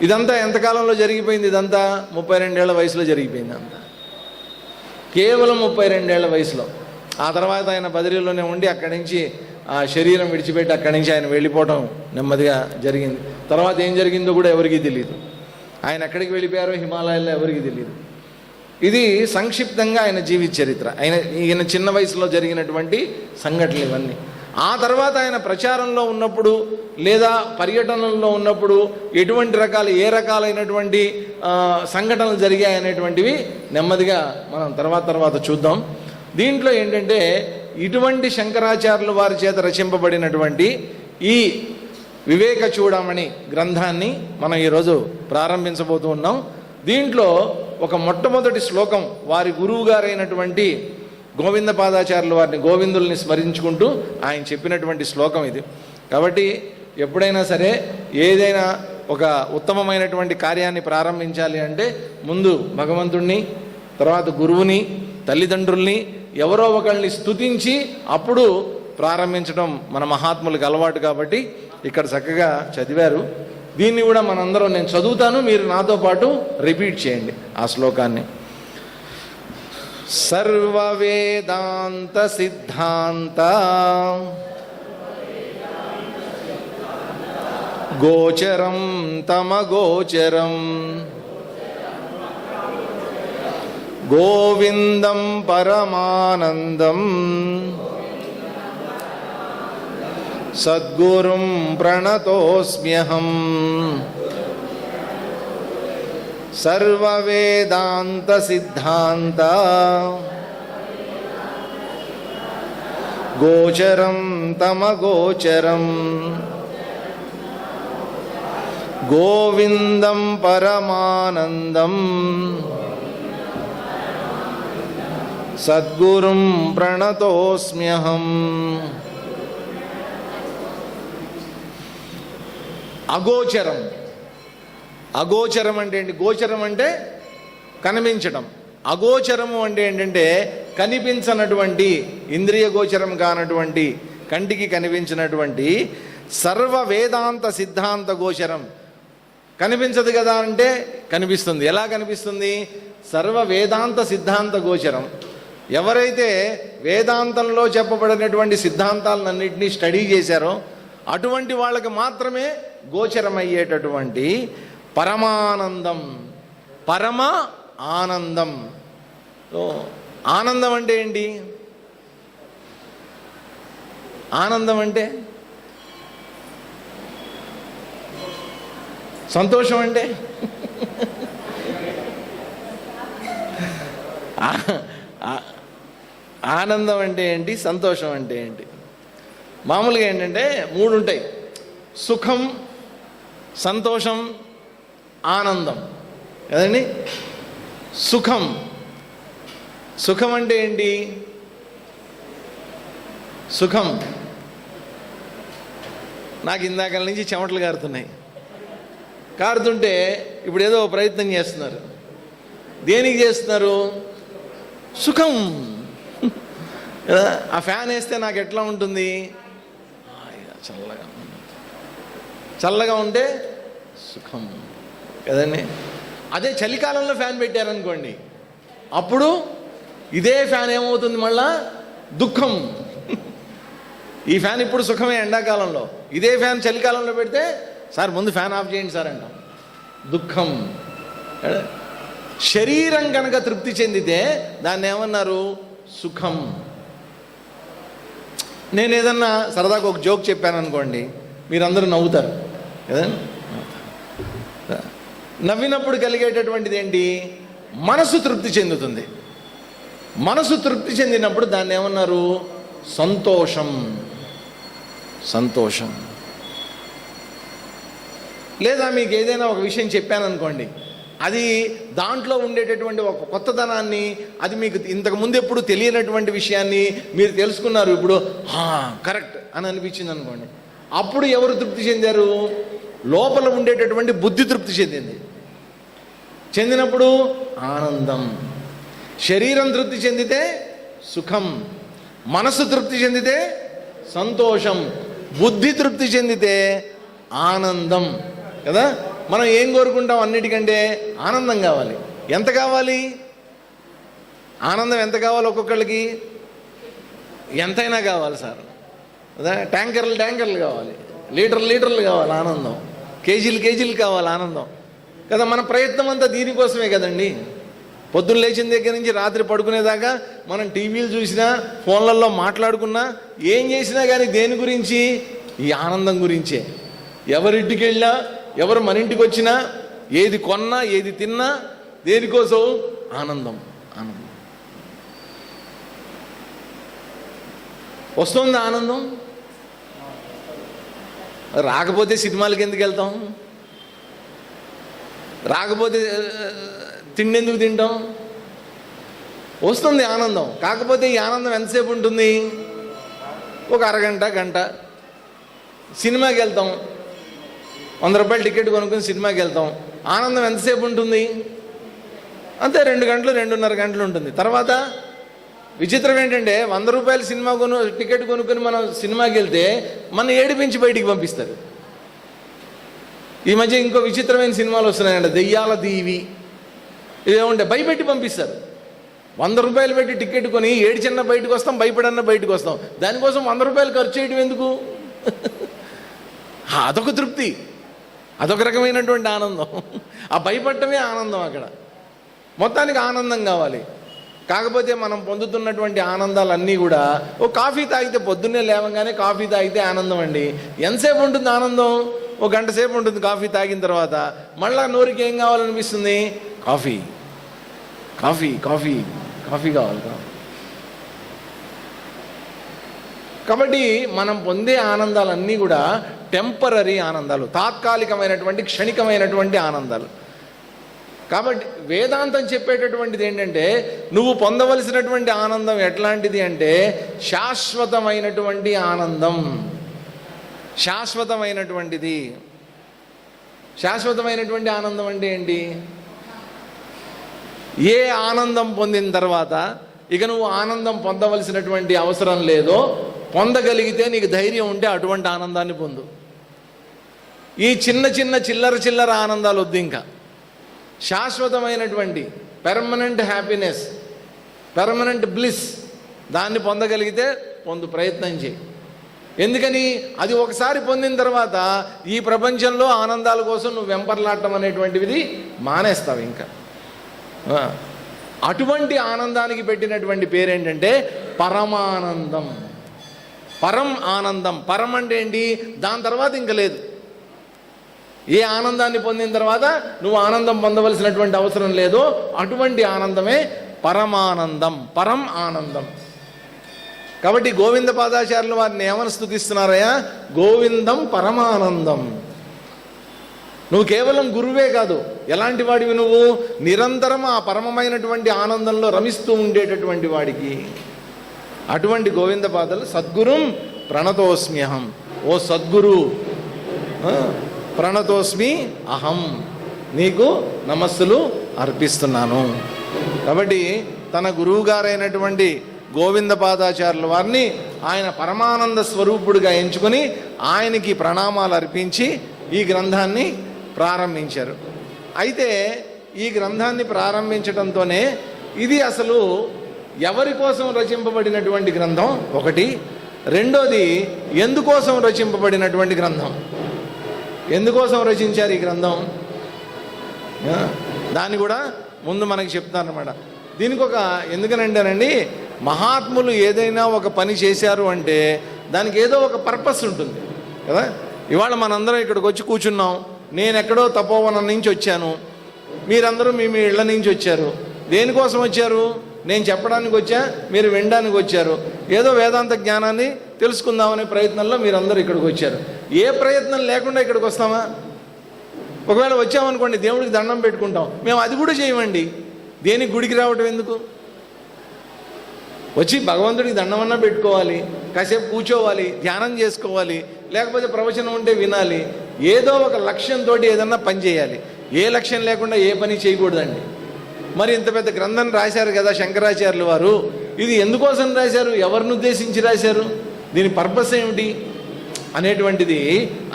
ఇదంతా ఎంతకాలంలో జరిగిపోయింది? ఇదంతా 32 ఏళ్ల వయసులో జరిగిపోయింది. అంతా కేవలం 32 ఏళ్ల వయసులో. ఆ తర్వాత ఆయన బదిరీలోనే ఉండి అక్కడి నుంచి ఆ శరీరం విడిచిపెట్టి అక్కడి నుంచి ఆయన వెళ్ళిపోవడం నెమ్మదిగా జరిగింది. తర్వాత ఏం జరిగిందో కూడా ఎవరికీ తెలియదు. ఆయన ఎక్కడికి వెళ్ళిపోయారో హిమాలయాల్లో ఎవరికీ తెలియదు. ఇది సంక్షిప్తంగా ఆయన జీవిత చరిత్ర. ఈయన చిన్న వయసులో జరిగినటువంటి సంఘటనలు ఇవన్నీ. ఆ తర్వాత ఆయన ప్రచారంలో ఉన్నప్పుడు లేదా పర్యటనల్లో ఉన్నప్పుడు ఏ రకాలైనటువంటి సంఘటనలు జరిగాయనేటువంటివి నెమ్మదిగా మనం తర్వాత చూద్దాం. దీంట్లో ఏంటంటే, ఇటువంటి శంకరాచార్యుల వారి చేత రచింపబడినటువంటి ఈ వివేక చూడమణి గ్రంథాన్ని మనం ఈరోజు ప్రారంభించబోతూ ఉన్నాం. దీంట్లో ఒక మొట్టమొదటి శ్లోకం వారి గురువు గారైనటువంటి గోవిందపాదాచార్యుల వారిని, గోవిందుల్ని స్మరించుకుంటూ ఆయన చెప్పినటువంటి శ్లోకం ఇది. కాబట్టి ఎప్పుడైనా సరే ఏదైనా ఒక ఉత్తమమైనటువంటి కార్యాన్ని ప్రారంభించాలి అంటే ముందు భగవంతుణ్ణి, తర్వాత గురువుని, తల్లిదండ్రుల్ని, ఎవరో ఒకళ్ళని స్తుతించి అప్పుడు ప్రారంభించడం మన మహాత్ములకు అలవాటు. కాబట్టి ఇక్కడ చక్కగా చదివారు. దీన్ని కూడా మనందరం, నేను చదువుతాను, మీరు నాతో పాటు రిపీట్ చేయండి ఆ శ్లోకాన్ని. సర్వ వేదాంత సిద్ధాంత గోచరం తమ గోచరం గోవిందం పరమానందం సద్గురుం ప్రణతోస్మ్యహం. సర్వ వేదాంత సిద్ధాంత గోచరం తమ గోచరం గోవిందం పరమానందం సద్గురుం ప్రణతోస్మ్యహం. అగోచరం. అగోచరం అంటే ఏంటి? గోచరం అంటే కనిపించడం. అగోచరము అంటే ఏంటంటే కనిపించనటువంటి, ఇంద్రియ గోచరం కానటువంటి, కంటికి కనిపించినటువంటి సర్వ వేదాంత సిద్ధాంత గోచరం. కనిపించదు కదా అంటే కనిపిస్తుంది. ఎలా కనిపిస్తుంది? సర్వ వేదాంత సిద్ధాంత గోచరం. ఎవరైతే వేదాంతంలో చెప్పబడినటువంటి సిద్ధాంతాలన్నింటినీ స్టడీ చేశారో అటువంటి వాళ్ళకి మాత్రమే గోచరమయ్యేటటువంటి పరమానందం, పరమ ఆనందం. ఆనందం అంటే ఏంటి? ఆనందం అంటే సంతోషం అంటే ఆనందం అంటే ఏంటి? సంతోషం అంటే ఏంటి? మామూలుగా ఏంటంటే మూడు ఉంటాయి: సుఖం, సంతోషం, ఆనందం కదండి. సుఖం. సుఖం అంటే ఏంటి? సుఖం. నాకు ఇందాక నుంచి చెమటలు కారుతున్నాయి. కారుతుంటే ఇప్పుడు ఏదో ప్రయత్నం చేస్తున్నారు. దేనికి చేస్తున్నారు? సుఖం కదా. ఆ ఫ్యాన్ వేస్తే నాకు ఎట్లా ఉంటుంది? చల్లగా, చల్లగా ఉంటే సుఖం కదండి. అదే చలికాలంలో ఫ్యాన్ పెట్టారనుకోండి, అప్పుడు ఇదే ఫ్యాన్ ఏమవుతుంది? మళ్ళా దుఃఖం. ఈ ఫ్యాన్ ఇప్పుడు సుఖమే ఎండాకాలంలో, ఇదే ఫ్యాన్ చలికాలంలో పెడితే సార్ ముందు ఫ్యాన్ ఆఫ్ చేయండి సార్ అంటాం. దుఃఖం. శరీరం కనుక తృప్తి చెందితే దాన్ని ఏమన్నారు? సుఖం. నేను ఏదన్నా సరదాగా ఒక జోక్ చెప్పాను అనుకోండి, మీరందరూ నవ్వుతారు కదా. నవ్వినప్పుడు కలిగేటటువంటిది ఏంటి? మనసు తృప్తి చెందుతుంది. మనసు తృప్తి చెందినప్పుడు దాన్ని ఏమన్నారు? సంతోషం. సంతోషం. లేదా మీకు ఏదైనా ఒక విషయం చెప్పాను అనుకోండి, అది దాంట్లో ఉండేటటువంటి ఒక కొత్తదనాన్ని, అది మీకు ఇంతకుముందు ఎప్పుడు తెలియనటువంటి విషయాన్ని మీరు తెలుసుకున్నారు, ఇప్పుడు కరెక్ట్ అని అనిపించింది అనుకోండి, అప్పుడు ఎవరు తృప్తి చెందారు? లోపల ఉండేటటువంటి బుద్ధి తృప్తి చెందింది. చెందినప్పుడు ఆనందం. శరీరం తృప్తి చెందితే సుఖం, మనసు తృప్తి చెందితే సంతోషం, బుద్ధి తృప్తి చెందితే ఆనందం కదా. మనం ఏం కోరుకుంటాం? అన్నిటికంటే ఆనందం కావాలి. ఎంత కావాలి? ఆనందం ఎంత కావాలి? ఒక్కొక్కళ్ళకి ఎంతైనా కావాలి సార్ కదా. ట్యాంకర్లు ట్యాంకర్లు కావాలి, లీటర్లు కావాలి ఆనందం, కేజీలు కావాలి ఆనందం కదా. మన ప్రయత్నం అంతా దీనికోసమే కదండి. పొద్దున్న లేచిన దగ్గర నుంచి రాత్రి పడుకునేదాకా మనం టీవీలు చూసినా, ఫోన్లలో మాట్లాడుకున్నా, ఏం చేసినా కానీ దేని గురించి? ఈ ఆనందం గురించే. ఎవరింటికి వెళ్ళినా, ఎవరు మన ఇంటికి వచ్చినా, ఏది కొన్నా, ఏది తిన్నా, దేనికోసం? ఆనందం. ఆనందం వస్తుంది. ఆనందం రాకపోతే సినిమాలకి ఎందుకు వెళ్తాం? రాకపోతే తిండి ఎందుకు తింటాం? వస్తుంది ఆనందం. కాకపోతే ఈ ఆనందం ఎంతసేపు ఉంటుంది? ఒక అరగంట, గంట. సినిమాకి వెళ్తాం, 100 రూపాయలు టికెట్ కొనుక్కొని సినిమాకి వెళ్తాం. ఆనందం ఎంతసేపు ఉంటుంది? అంతే, 2 గంటలు, 2.5 గంటలు ఉంటుంది. తర్వాత విచిత్రం ఏంటంటే 100 రూపాయలు టికెట్ కొనుక్కొని మనం సినిమాకి వెళ్తే మన ఏడిపించి బయటికి పంపిస్తారు. ఈ మధ్య ఇంకో విచిత్రమైన సినిమాలు వస్తున్నాయంట, దెయ్యాల దీవి. ఇదేమంటే భయపెట్టి పంపిస్తారు. 100 రూపాయలు పెట్టి టికెట్ కొని ఏడిచిన్న బయటకు వస్తాం, భయపడన్న బయటకు వస్తాం. దానికోసం 100 రూపాయలు ఖర్చు చేయడం ఎందుకు? అదొక తృప్తి, అదొక రకమైనటువంటి ఆనందం. ఆ భయపడటమే ఆనందం. అక్కడ మొత్తానికి ఆనందం కావాలి. కాకపోతే మనం పొందుతున్నటువంటి ఆనందాలన్నీ కూడా, ఓ కాఫీ తాగితే, పొద్దున్నే లేవగానే కాఫీ తాగితే ఆనందం అండి. ఎంతసేపు ఉంటుంది ఆనందం? ఓ గంట సేపు ఉంటుంది కాఫీ తాగిన తర్వాత. మళ్ళా నోరికి ఏం కావాలనిపిస్తుంది? కాఫీ, కాఫీ, కాఫీ, కాఫీ కావాలి. కాబట్టి మనం పొందే ఆనందాలన్నీ కూడా టెంపరరీ ఆనందాలు, తాత్కాలికమైనటువంటి, క్షణికమైనటువంటి ఆనందాలు. కాబట్టి వేదాంతం చెప్పేటటువంటిది ఏంటంటే, నువ్వు పొందవలసినటువంటి ఆనందం ఎట్లాంటిది అంటే శాశ్వతమైనటువంటి ఆనందం. శాశ్వతమైనటువంటిది. శాశ్వతమైనటువంటి ఆనందం అంటే ఏంటి? ఏ ఆనందం పొందిన తర్వాత ఇక నువ్వు ఆనందం పొందవలసినటువంటి అవసరం లేదో, పొందగలిగితే నీకు ధైర్యం ఉంటే అటువంటి ఆనందాన్ని పొందు. ఈ చిన్న చిన్న చిల్లర ఆనందాలు వద్దు. ఇంకా శాశ్వతమైనటువంటి పెర్మనెంట్ హ్యాపీనెస్, పెర్మనెంట్ బ్లిస్, దాన్ని పొందగలిగితే పొందు, ప్రయత్నం చేయి. ఎందుకని? అది ఒకసారి పొందిన తర్వాత ఈ ప్రపంచంలో ఆనందాల కోసం నువ్వు వెంపర్లాడటం అనేటువంటిది మానేస్తావు. ఇంకా అటువంటి ఆనందానికి పెట్టినటువంటి పేరేంటంటే పరమానందం. పరం ఆనందం. పరం అంటే ఏంటి? దాని తర్వాత ఇంక లేదు. ఏ ఆనందాన్ని పొందిన తర్వాత నువ్వు ఆనందం పొందవలసినటువంటి అవసరం లేదో అటువంటి ఆనందమే పరమానందం, పరం ఆనందం. కాబట్టి గోవింద పాదాచార్యులు వారిని ఏమని స్తుతిస్తున్నారయ్యా? గోవిందం పరమానందం. నువ్వు కేవలం గురువే కాదు, ఎలాంటి వాడివి నువ్వు? నిరంతరం ఆ పరమమైనటువంటి ఆనందంలో రమిస్తూ ఉండేటటువంటి వాడికి. అటువంటి గోవింద పాదాలు సద్గురుం ప్రణతోస్మ్యహం. ఓ సద్గురు, ప్రణతోస్మి అహం, నీకు నమస్సులు అర్పిస్తున్నాను. కాబట్టి తన గురువు గారైనటువంటి గోవింద పాదాచార్యుల వారిని ఆయన పరమానంద స్వరూపుడిగా ఎంచుకొని ఆయనకి ప్రణామాలు అర్పించి ఈ గ్రంథాన్ని ప్రారంభించారు. అయితే ఈ గ్రంథాన్ని ప్రారంభించడంతోనే ఇది అసలు ఎవరి కోసం రచింపబడినటువంటి గ్రంథం ఒకటి, రెండోది ఎందుకోసం రచింపబడినటువంటి గ్రంథం, ఎందుకోసం రచించారు ఈ గ్రంథం, దాన్ని కూడా ముందు మనకి చెప్తారన్నమాట. దీనికి ఒక ఎందుకనంటేనండి, మహాత్ములు ఏదైనా ఒక పని చేశారు అంటే దానికి ఏదో ఒక పర్పస్ ఉంటుంది కదా. ఇవాళ మనందరం ఇక్కడికి వచ్చి కూర్చున్నాం. నేను ఎక్కడో తపోవనం నుంచి వచ్చాను, మీరందరూ మీ ఇళ్ళ నుంచి వచ్చారు. దేనికోసం వచ్చారు? నేను చెప్పడానికి వచ్చా, మీరు వినడానికి వచ్చారు. ఏదో వేదాంత జ్ఞానాన్ని తెలుసుకుందామనే ప్రయత్నంలో మీరందరూ ఇక్కడికి వచ్చారు. ఏ ప్రయత్నం లేకుండా ఇక్కడికి వస్తామా? ఒకవేళ వచ్చామనుకోండి, దేవుడికి దండం పెట్టుకుంటాం. మేము అది కూడా చేయమండి. దేనికి గుడికి రావటం ఎందుకు? వచ్చి భగవంతుడికి దండమన్నా పెట్టుకోవాలి, కాసేపు కూర్చోవాలి, ధ్యానం చేసుకోవాలి, లేకపోతే ప్రవచనం ఉంటే వినాలి. ఏదో ఒక లక్ష్యంతో ఏదన్నా పని చేయాలి. ఏ లక్ష్యం లేకుండా ఏ పని చేయకూడదండి. మరి ఇంత పెద్ద గ్రంథం రాశారు కదా శంకరాచార్యులు వారు, ఇది ఎందుకోసం రాశారు? ఎవరిని ఉద్దేశించి రాశారు? దీని పర్పస్ ఏమిటి అనేటువంటిది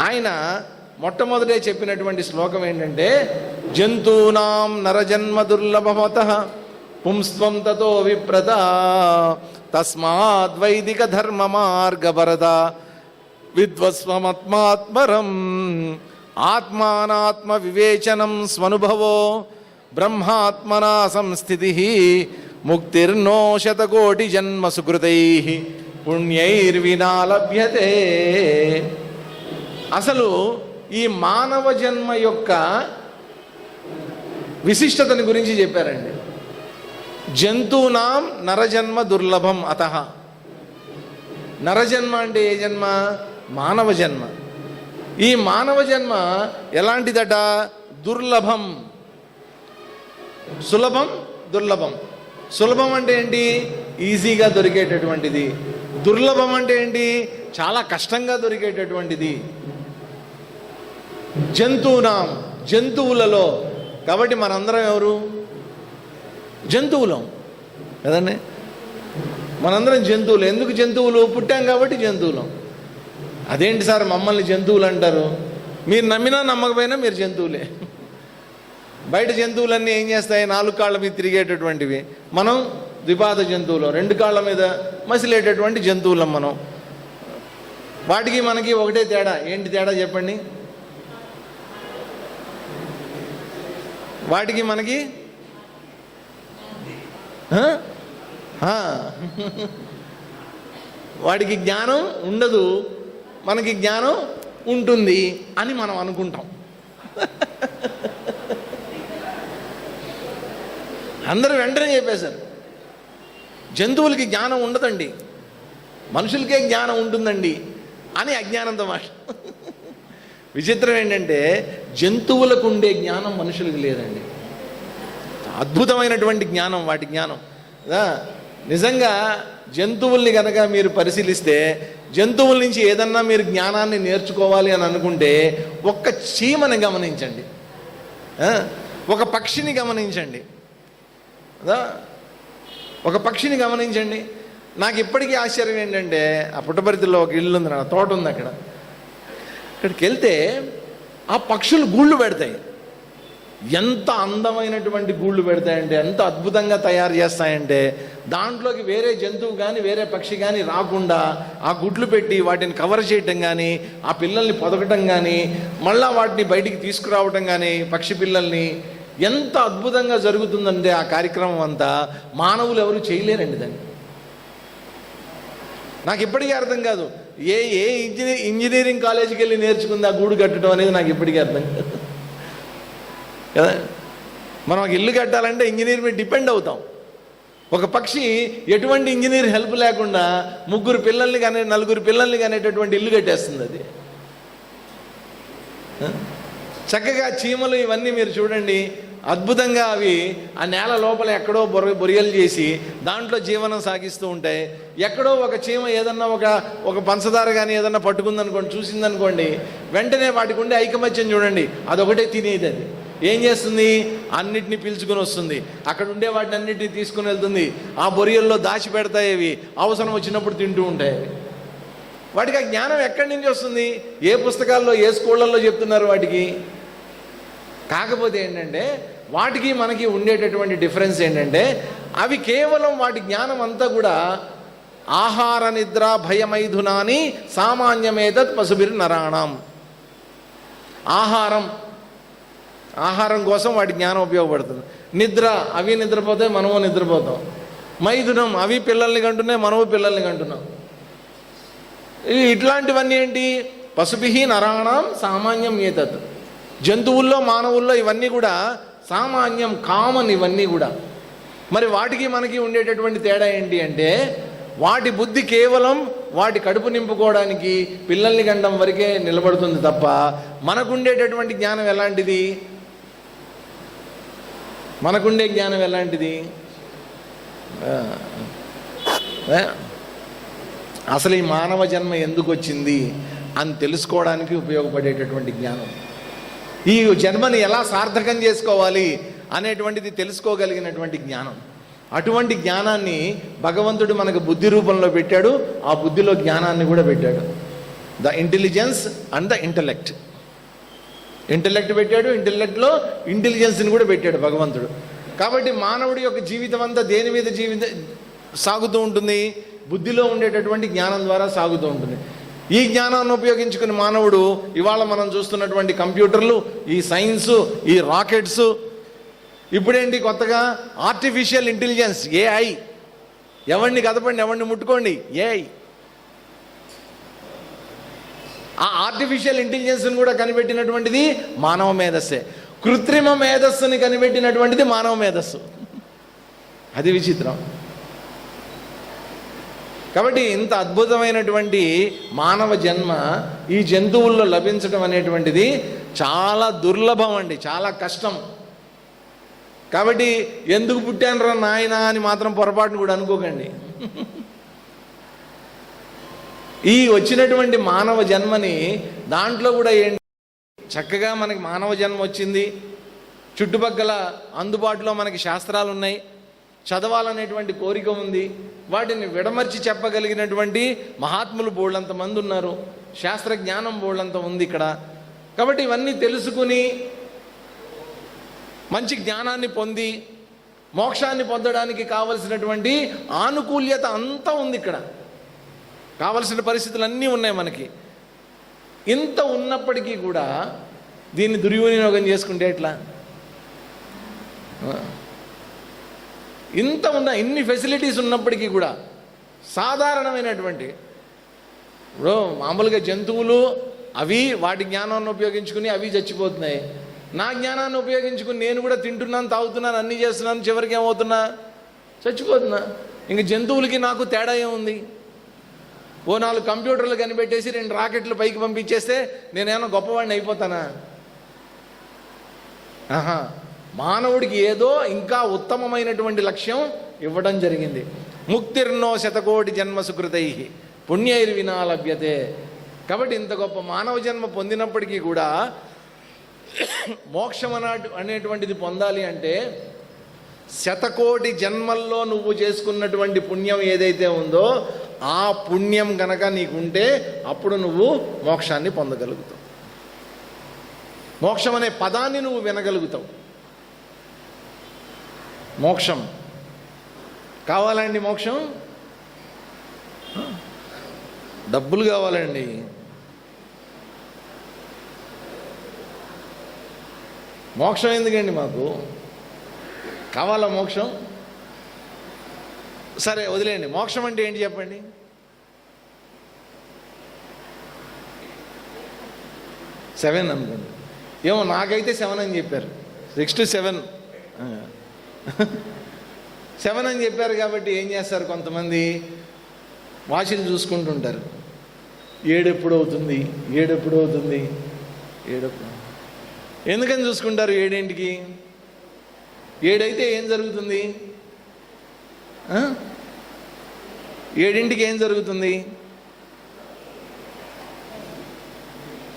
ఆయన మొట్టమొదటే చెప్పినటువంటి శ్లోకం ఏంటంటే, జంతూనాం నరజన్మ దుర్లభమతః పుంస్త్వం తతో విప్రత తస్మాద్వైదిక ధర్మ మార్గభరత విద్వస్వమాత్మాత్మరం ఆత్మానాత్మ వివేచనం స్వనుభవో బ్రహ్మాత్మనా సంస్థితి ముక్తిర్నో శతకోటి జన్మ సుకృతై పుణ్యైర్వినా లభ్యతే. అసలు ఈ మానవ జన్మ యొక్క విశిష్టతని గురించి చెప్పారండి. జంతువునాం నరజన్మ దుర్లభం అతః. నరజన్మ అంటే ఏ జన్మ? మానవ జన్మ. ఈ మానవ జన్మ ఎలాంటిదట? దుర్లభం. సులభం, దుర్లభం. సులభం అంటే ఏంటి? ఈజీగా దొరికేటటువంటిది. దుర్లభం అంటే ఏంటి? చాలా కష్టంగా దొరికేటటువంటిది. జంతువునాం, జంతువులలో. కాబట్టి మనందరం ఎవరు? జంతువులం కదండి. మనందరం జంతువులు. ఎందుకు జంతువులు? పుట్టాం కాబట్టి జంతువులం. అదేంటి సార్ మమ్మల్ని జంతువులు అంటారు? మీరు నమ్మినా నమ్మకపోయినా మీరు జంతువులే. బయట జంతువులన్నీ ఏం చేస్తాయి? 4 కాళ్ళ మీద తిరిగేటటువంటివి. మనం ద్విపాద జంతువులు, 2 కాళ్ళ మీద మసిలేటటువంటి జంతువులం మనం. వాటికి మనకి ఒకటే తేడా. ఏంటి తేడా చెప్పండి? వాటికి మనకి వాడికి జ్ఞానం ఉండదు, మనకి జ్ఞానం ఉంటుంది అని మనం అనుకుంటాం. అందరూ వెంటనే చెప్పేశారు జంతువులకి జ్ఞానం ఉండదండి, మనుషులకే జ్ఞానం ఉంటుందండి అని అజ్ఞానంతో మాట. విచిత్రం ఏంటంటే జంతువులకు ఉండే జ్ఞానం మనుషులకు లేదండి. అద్భుతమైనటువంటి జ్ఞానం వాటి జ్ఞానం. నిజంగా జంతువుల్ని కనుక మీరు పరిశీలిస్తే, జంతువుల నుంచి ఏదన్నా మీరు జ్ఞానాన్ని నేర్చుకోవాలి అని అనుకుంటే ఒక్క చీమని గమనించండి, ఒక పక్షిని గమనించండి, ఒక పక్షిని గమనించండి. నాకు ఇప్పటికీ ఆశ్చర్యం ఏంటంటే, ఆ పుట్టపర్తిలో ఒక ఇల్లు ఉంది, నా తోట ఉంది, అక్కడికి వెళ్తే ఆ పక్షులు గూళ్ళు పెడతాయి. ఎంత అందమైనటువంటి గూళ్ళు పెడతాయంటే, ఎంత అద్భుతంగా తయారు చేస్తాయంటే, దాంట్లోకి వేరే జంతువు కానీ వేరే పక్షి కానీ రాకుండా ఆ గుడ్లు పెట్టి వాటిని కవర్ చేయటం కానీ, ఆ పిల్లల్ని పొదగటం కానీ, మళ్ళా వాటిని బయటికి తీసుకురావటం కానీ, పక్షి పిల్లల్ని ఎంత అద్భుతంగా జరుగుతుందంటే ఆ కార్యక్రమం అంతా మానవులు ఎవరు చేయలేరండి దాన్ని. నాకు ఇప్పటికీ అర్థం కాదు, ఏ ఇంజనీరింగ్ కాలేజీకి వెళ్ళి నేర్చుకుంది ఆ గూడు కట్టడం అనేది నాకు ఇప్పటికీ అర్థం కాదు కదా. మనం ఒక ఇల్లు కట్టాలంటే ఇంజనీర్ మీద డిపెండ్ అవుతాం. ఒక పక్షి ఎటువంటి ఇంజనీర్ హెల్ప్ లేకుండా 3 పిల్లల్ని కానీ 4 పిల్లల్ని కానేటటువంటి ఇల్లు కట్టేస్తుంది అది. చక్కగా చీమలు ఇవన్నీ మీరు చూడండి, అద్భుతంగా అవి ఆ నేల లోపల ఎక్కడో బొరియలు చేసి దాంట్లో జీవనం సాగిస్తూ ఉంటాయి. ఎక్కడో ఒక చీమ ఏదన్నా ఒక పంచదార కానీ ఏదన్నా పట్టుకుందనుకోండి, చూసిందనుకోండి, వెంటనే వాటికి ఉండే ఐకమత్యం చూడండి, అదొకటే తినేది. అది ఏం చేస్తుంది? అన్నిటినీ పీల్చుకొని వస్తుంది, అక్కడ ఉండే వాటిని అన్నిటినీ తీసుకుని వెళ్తుంది, ఆ బొరియల్లో దాచి పెడతాయి, అవి అవసరం వచ్చినప్పుడు తింటూ ఉంటాయి. వాటికి ఆ జ్ఞానం ఎక్కడి నుంచి వస్తుంది? ఏ పుస్తకాల్లో ఏ స్కూళ్ళల్లో చెప్తున్నారు వాటికి? కాకపోతే ఏంటంటే వాటికి మనకి ఉండేటటువంటి డిఫరెన్స్ ఏంటంటే, అవి కేవలం వాటి జ్ఞానం అంతా కూడా ఆహార నిద్ర భయమైధునాని సామాన్యమేతత్ పశుభిర్ నరాణం. ఆహారం కోసం వాటి జ్ఞానం ఉపయోగపడుతుంది. నిద్ర, అవి నిద్రపోతాయి, మనము నిద్రపోతాం. మైథునం, అవి పిల్లల్ని కంటున్నాయి, మనము పిల్లల్ని కంటున్నాం. ఇట్లాంటివన్నీ ఏంటి? పశుభిః నరాణం సామాన్యం ఏతత్. జంతువుల్లో మానవుల్లో ఇవన్నీ కూడా సామాన్యం, కామన్ ఇవన్నీ కూడా. మరి వాటికి మనకి ఉండేటటువంటి తేడా ఏంటి అంటే, వాటి బుద్ధి కేవలం వాటి కడుపు నింపుకోవడానికి, పిల్లల్ని గండం వరకే నిలబడుతుంది తప్ప, మనకుండేటటువంటి జ్ఞానం ఎలాంటిది? మనకుండే జ్ఞానం ఎలాంటిది? అసలు ఈ మానవ జన్మ ఎందుకు వచ్చింది అని తెలుసుకోవడానికి ఉపయోగపడేటటువంటి జ్ఞానం, ఈ జన్మని ఎలా సార్థకం చేసుకోవాలి అనేటువంటిది తెలుసుకోగలిగినటువంటి జ్ఞానం. అటువంటి జ్ఞానాన్ని భగవంతుడు మనకు బుద్ధి రూపంలో పెట్టాడు, ఆ బుద్ధిలో జ్ఞానాన్ని కూడా పెట్టాడు. The intelligence and the intellect. Intellect పెట్టాడు, ఇంటలెక్ట్లో ఇంటెలిజెన్స్ని కూడా పెట్టాడు భగవంతుడు. కాబట్టి మానవుడి యొక్క జీవితం అంతా దేని మీద సాగుతూ ఉంటుంది? బుద్ధిలో ఉండేటటువంటి జ్ఞానం ద్వారా సాగుతూ ఉంటుంది. ఈ జ్ఞానాన్ని ఉపయోగించుకుని మానవుడు ఇవాళ మనం చూస్తున్నటువంటి కంప్యూటర్లు, ఈ సైన్సు, ఈ రాకెట్సు, ఇప్పుడేంటి కొత్తగా ఆర్టిఫిషియల్ ఇంటెలిజెన్స్, ఏఐ. ఎవరిని కదపండి, ఎవరిని ముట్టుకోండి, ఏఐ. ఆ ఆర్టిఫిషియల్ ఇంటెలిజెన్స్ని కూడా కనిపెట్టినటువంటిది మానవ మేధస్సే. కృత్రిమ మేధస్సుని కనిపెట్టినటువంటిది మానవ మేధస్సు. అది విచిత్రం. కాబట్టి ఇంత అద్భుతమైనటువంటి మానవ జన్మ ఈ జంతువుల్లో లభించడం అనేటువంటిది చాలా దుర్లభం అండి, చాలా కష్టం. కాబట్టి ఎందుకు పుట్టానురా నాయనా అని మాత్రం పొరపాటును కూడా అనుకోకండి. ఈ వచ్చినటువంటి మానవ జన్మని దాంట్లో కూడా ఏంటి, చక్కగా మనకి మానవ జన్మ వచ్చింది, చుట్టుపక్కల అందుబాటులో మనకి శాస్త్రాలు ఉన్నాయి, చదవాలనేటువంటి కోరిక ఉంది, వాటిని విడమర్చి చెప్పగలిగినటువంటి మహాత్ములు బోళ్ళంతమంది ఉన్నారు, శాస్త్రజ్ఞానం బోళ్ళంత ఉంది ఇక్కడ. కాబట్టి ఇవన్నీ తెలుసుకుని మంచి జ్ఞానాన్ని పొంది మోక్షాన్ని పొందడానికి కావలసినటువంటి ఆనుకూల్యత అంతా ఉంది ఇక్కడ, కావలసిన పరిస్థితులు అన్నీ ఉన్నాయి మనకి. ఇంత ఉన్నప్పటికీ కూడా దీన్ని దుర్వినియోగం చేసుకుంటే ఎట్లా? ఇంత ఉన్న ఇన్ని ఫెసిలిటీస్ ఉన్నప్పటికీ కూడా సాధారణమైనటువంటి ఇప్పుడు మామూలుగా జంతువులు అవి వాటి జ్ఞానాన్ని ఉపయోగించుకుని అవి చచ్చిపోతున్నాయి. నా జ్ఞానాన్ని ఉపయోగించుకుని నేను కూడా తింటున్నాను, తాగుతున్నాను, అన్నీ చేస్తున్నాను, చివరికి ఏమవుతున్నా? చచ్చిపోతున్నా. ఇంక జంతువులకి నాకు తేడా ఏముంది? ఓ 4 కంప్యూటర్లు కనిపెట్టేసి 2 రాకెట్లు పైకి పంపించేస్తే నేనేమో గొప్పవాడిని అయిపోతానా? ఆహా, మానవుడికి ఏదో ఇంకా ఉత్తమమైనటువంటి లక్ష్యం ఇవ్వడం జరిగింది. ముక్తిర్నో శతకోటి జన్మ సుకృతై పుణ్యైర్వినా లభ్యతే. కాబట్టి ఇంత గొప్ప మానవ జన్మ పొందినప్పటికీ కూడా మోక్షం అనేటువంటిది పొందాలి అంటే శతకోటి జన్మల్లో నువ్వు చేసుకున్నటువంటి పుణ్యం ఏదైతే ఉందో ఆ పుణ్యం గనక నీకుంటే అప్పుడు నువ్వు మోక్షాన్ని పొందగలుగుతావు. మోక్షం అనే పదాన్ని నువ్వు వినగలుగుతావు. మోక్షం కావాలండి, మోక్షం డబ్బులు కావాలండి. మోక్షం ఎందుకండి మాకు కావాలా? మోక్షం సరే వదిలేయండి. మోక్షం అంటే ఏంటి చెప్పండి? సెవెన్ అనుకోండి. ఏమో నాకైతే 7 అని చెప్పారు. 6 to 7 7 అని చెప్పారు. కాబట్టి ఏం చేస్తారు కొంతమంది, వాచిలు చూసుకుంటుంటారు. 7 ఎప్పుడు అవుతుంది, 7 ఎప్పుడు అవుతుంది, 7 ఎందుకని చూసుకుంటారు? 7ంటికి 7 అయితే ఏం జరుగుతుంది? 7ంటికి ఏం జరుగుతుంది?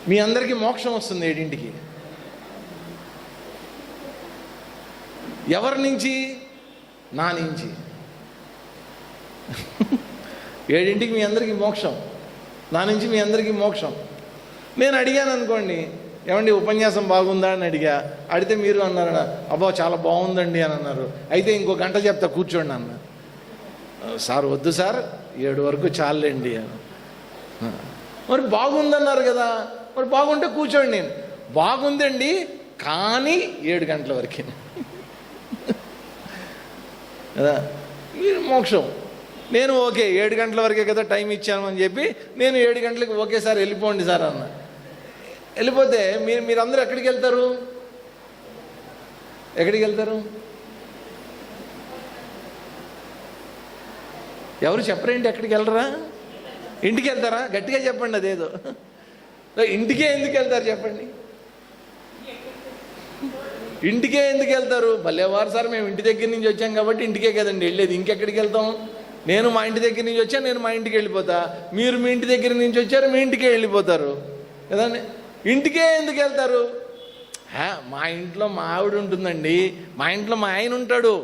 మీ అందరికీ మోక్షం వస్తుంది 7ంటికి. ఎవరి నుంచి? నా నుంచి. 7ంటికి మీ అందరికీ మోక్షం, నా నుంచి మీ అందరికీ మోక్షం. నేను అడిగాను అనుకోండి, ఏమండి ఉపన్యాసం బాగుందా అని అడిగితే మీరు అన్నారు, అబ్బా చాలా బాగుందండి అని అన్నారు. అయితే ఇంకో గంట చెప్తా కూర్చోండి అన్న. సార్ వద్దు సార్, 7 వరకు చాలండి అని. మరి బాగుందన్నారు కదా, మరి బాగుంటే కూర్చోండి. నేను బాగుందండి కానీ 7 గంటల వరకే కదా మీరు మోక్షం. నేను ఓకే 7 గంటల వరకే కదా టైం ఇచ్చాను అని చెప్పి నేను 7 గంటలకు ఓకే సార్ వెళ్ళిపోండి సార్ అన్న. వెళ్ళిపోతే మీరందరూ ఎక్కడికి వెళ్తారు? ఎక్కడికి వెళ్తారు? ఎవరు చెప్పరేంటి? ఎక్కడికి వెళ్ళరా? ఇంటికి వెళ్తారా? గట్టిగా చెప్పండి. అదేదో ఇంటికే ఎందుకు వెళ్తారు చెప్పండి? ఇంటికే ఎందుకు వెళ్తారు? భలేవారు సార్, మేము ఇంటి దగ్గర నుంచి వచ్చాం కాబట్టి ఇంటికే కదండి వెళ్ళేది, ఇంకెక్కడికి వెళ్తాం? నేను మా ఇంటి దగ్గర నుంచి వచ్చాను, నేను మా ఇంటికి వెళ్ళిపోతా. మీరు మీ ఇంటి దగ్గర నుంచి వచ్చారు, మీ ఇంటికే వెళ్ళిపోతారు కదండి. ఇంటికే ఎందుకు వెళ్తారు? మా ఇంట్లో మా ఆవిడ ఉంటుందండి, మా ఇంట్లో మా ఆయన ఉంటాడు,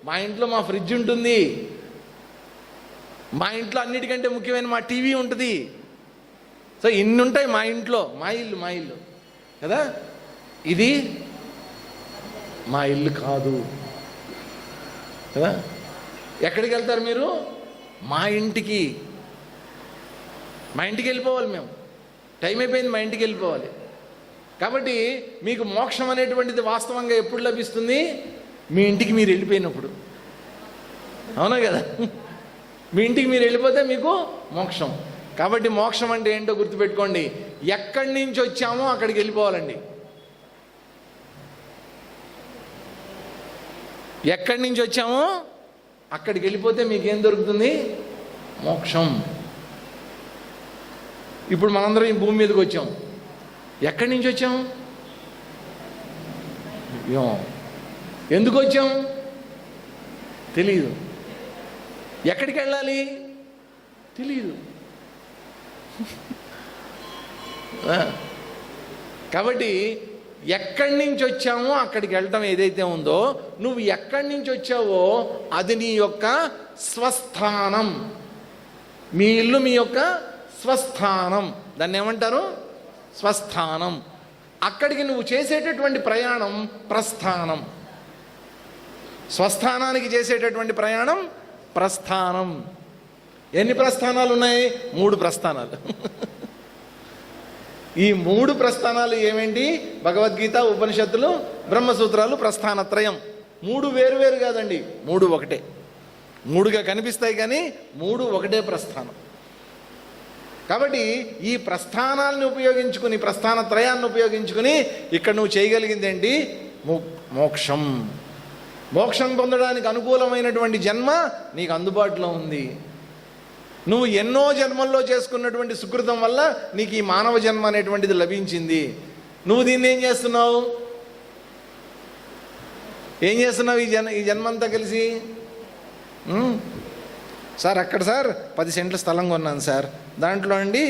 మా ఇంట్లో మా ఫ్రిడ్జ్ ఉంటుంది, మా ఇంట్లో అన్నిటికంటే ముఖ్యమైన మా టీవీ ఉంటుంది. సో ఇన్ని ఉంటాయి మా ఇంట్లో. మా ఇల్లు కదా, ఇది మా ఇల్లు కాదు కదా. ఎక్కడికి వెళ్తారు మీరు? మా ఇంటికి. మా ఇంటికి వెళ్ళిపోవాలి మేము. టైం అయిపోయింది, మా ఇంటికి వెళ్ళిపోవాలి. కాబట్టి మీకు మోక్షం అనేటువంటిది వాస్తవంగా ఎప్పుడు లభిస్తుంది? మీ ఇంటికి మీరు వెళ్ళిపోయినప్పుడు. అవునా కదా? మీ ఇంటికి మీరు వెళ్ళిపోతే మీకు మోక్షం. కాబట్టి మోక్షం అంటే ఏంటో గుర్తుపెట్టుకోండి. ఎక్కడి నుంచి వచ్చామో అక్కడికి వెళ్ళిపోవాలండి. ఎక్కడి నుంచి వచ్చామో అక్కడికి వెళ్ళిపోతే మీకేం దొరుకుతుంది? మోక్షం. ఇప్పుడు మనందరం ఈ భూమి మీదకి వచ్చాం. ఎక్కడి నుంచి వచ్చాం? ఎందుకు వచ్చాం తెలీదు. ఎక్కడికి వెళ్ళాలి తెలీదు. కాబట్టి ఎక్కడి నుంచి వచ్చామో అక్కడికి వెళ్ళటం ఏదైతే ఉందో, నువ్వు ఎక్కడి నుంచి వచ్చావో అది నీ యొక్క స్వస్థానం. మీ ఇల్లు మీ యొక్క స్వస్థానం. దాన్ని ఏమంటారు? స్వస్థానం. అక్కడికి నువ్వు చేసేటటువంటి ప్రయాణం ప్రస్థానం. స్వస్థానానికి చేసేటటువంటి ప్రయాణం ప్రస్థానం. ఎన్ని ప్రస్థానాలు ఉన్నాయి? 3 ప్రస్థానాలు. ఈ 3 ప్రస్థానాలు ఏమేంటి? భగవద్గీత, ఉపనిషత్తులు, బ్రహ్మసూత్రాలు, ప్రస్థానత్రయం. 3 వేరు కాదండి, 3 ఒకటే. 3గా కనిపిస్తాయి కానీ 3 ఒకటే ప్రస్థానం. కాబట్టి ఈ ప్రస్థానాలను ఉపయోగించుకుని, ప్రస్థానత్రయాన్ని ఉపయోగించుకుని ఇక్కడ నువ్వు చేయగలిగింది ఏంటి? మోక్షం. మోక్షం పొందడానికి అనుకూలమైనటువంటి జన్మ నీకు అందుబాటులో ఉంది. నువ్వు ఎన్నో జన్మల్లో చేసుకున్నటువంటి సుకృతం వల్ల నీకు ఈ మానవ జన్మ అనేటువంటిది లభించింది. నువ్వు దీన్ని ఏం చేస్తున్నావు? ఈ జన్మంతా కలిసి సార్ అక్కడ సార్ 10 సెంట్ల స్థలం కొన్నాను సార్, దాంట్లో అండి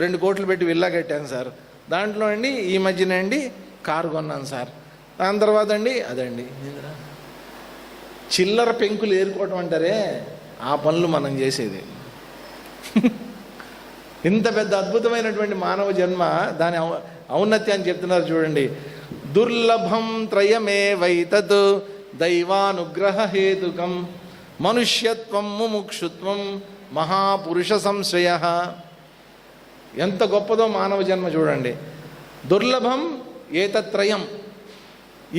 2 కోట్లు పెట్టి విల్లా కట్టాను సార్, దాంట్లో అండి ఈ మధ్యన అండి కారు కొన్నాను సార్, దాని తర్వాత అండి అదండి చిల్లర పెంకులు ఏరుకోవటం అంటారే, ఆ పనులు మనం చేసేది. ఇంత పెద్ద అద్భుతమైనటువంటి మానవ జన్మ, దాని ఔన్నత్యాన్ని చెప్తున్నారు చూడండి. దుర్లభం త్రయమే వైతత్ దైవానుగ్రహ హేతుకం మనుష్యత్వం ముముక్షుత్వం మహాపురుష సంశ్రయ. ఎంత గొప్పదో మానవ జన్మ చూడండి. దుర్లభం ఏతత్రయం.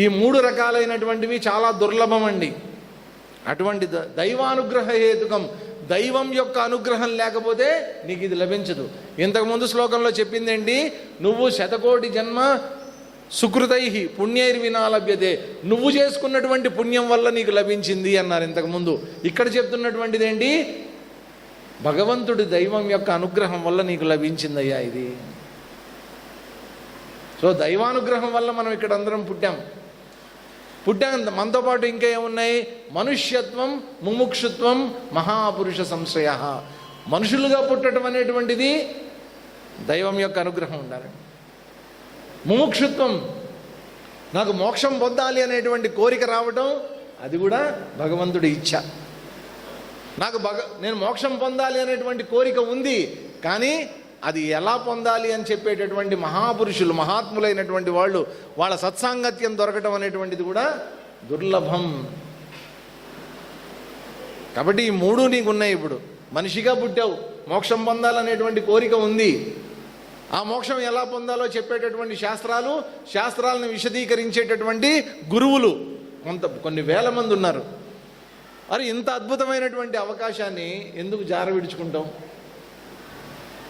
ఈ 3 రకాలైనటువంటివి చాలా దుర్లభం అండి. అటువంటి దైవానుగ్రహ హేతుకం, దైవం యొక్క అనుగ్రహం లేకపోతే నీకు ఇది లభించదు. ఇంతకుముందు శ్లోకంలో చెప్పిందేంటి? నువ్వు 100,000,000 జన్మ సుకృతై పుణ్యైర్వినా లభ్యతే, నువ్వు చేసుకున్నటువంటి పుణ్యం వల్ల నీకు లభించింది అన్నారు ఇంతకుముందు. ఇక్కడ చెప్తున్నటువంటిది ఏంటి? భగవంతుడి దైవం యొక్క అనుగ్రహం వల్ల నీకు లభించిందయ్యా ఇది. సో దైవానుగ్రహం వల్ల మనం ఇక్కడ అందరం పుట్టాం. మనతో పాటు ఇంకా ఏమున్నాయి? మనుష్యత్వం, ముముక్షుత్వం, మహాపురుష సంశ్రయ. మనుషులుగా పుట్టడం అనేటువంటిది దైవం యొక్క అనుగ్రహం ఉండాలి. ముముక్షుత్వం, నాకు మోక్షం పొందాలి అనేటువంటి కోరిక రావటం, అది కూడా భగవంతుడి ఇచ్ఛ. నేను మోక్షం పొందాలి అనేటువంటి కోరిక ఉంది, కానీ అది ఎలా పొందాలి అని చెప్పేటటువంటి మహాపురుషులు, మహాత్ములైనటువంటి వాళ్ళు, వాళ్ళ సత్సాంగత్యం దొరకటం అనేటువంటిది కూడా దుర్లభం. కాబట్టి ఈ 3 నీకున్నాయి. ఇప్పుడు మనిషిగా పుట్టావు, మోక్షం పొందాలనేటువంటి కోరిక ఉంది. ఆ మోక్షం ఎలా పొందాలో చెప్పేటటువంటి శాస్త్రాలను విశదీకరించేటటువంటి గురువులు కొన్ని వేల మంది ఉన్నారు. మరి ఇంత అద్భుతమైనటువంటి అవకాశాన్ని ఎందుకు జారవిడుచుకుంటాం?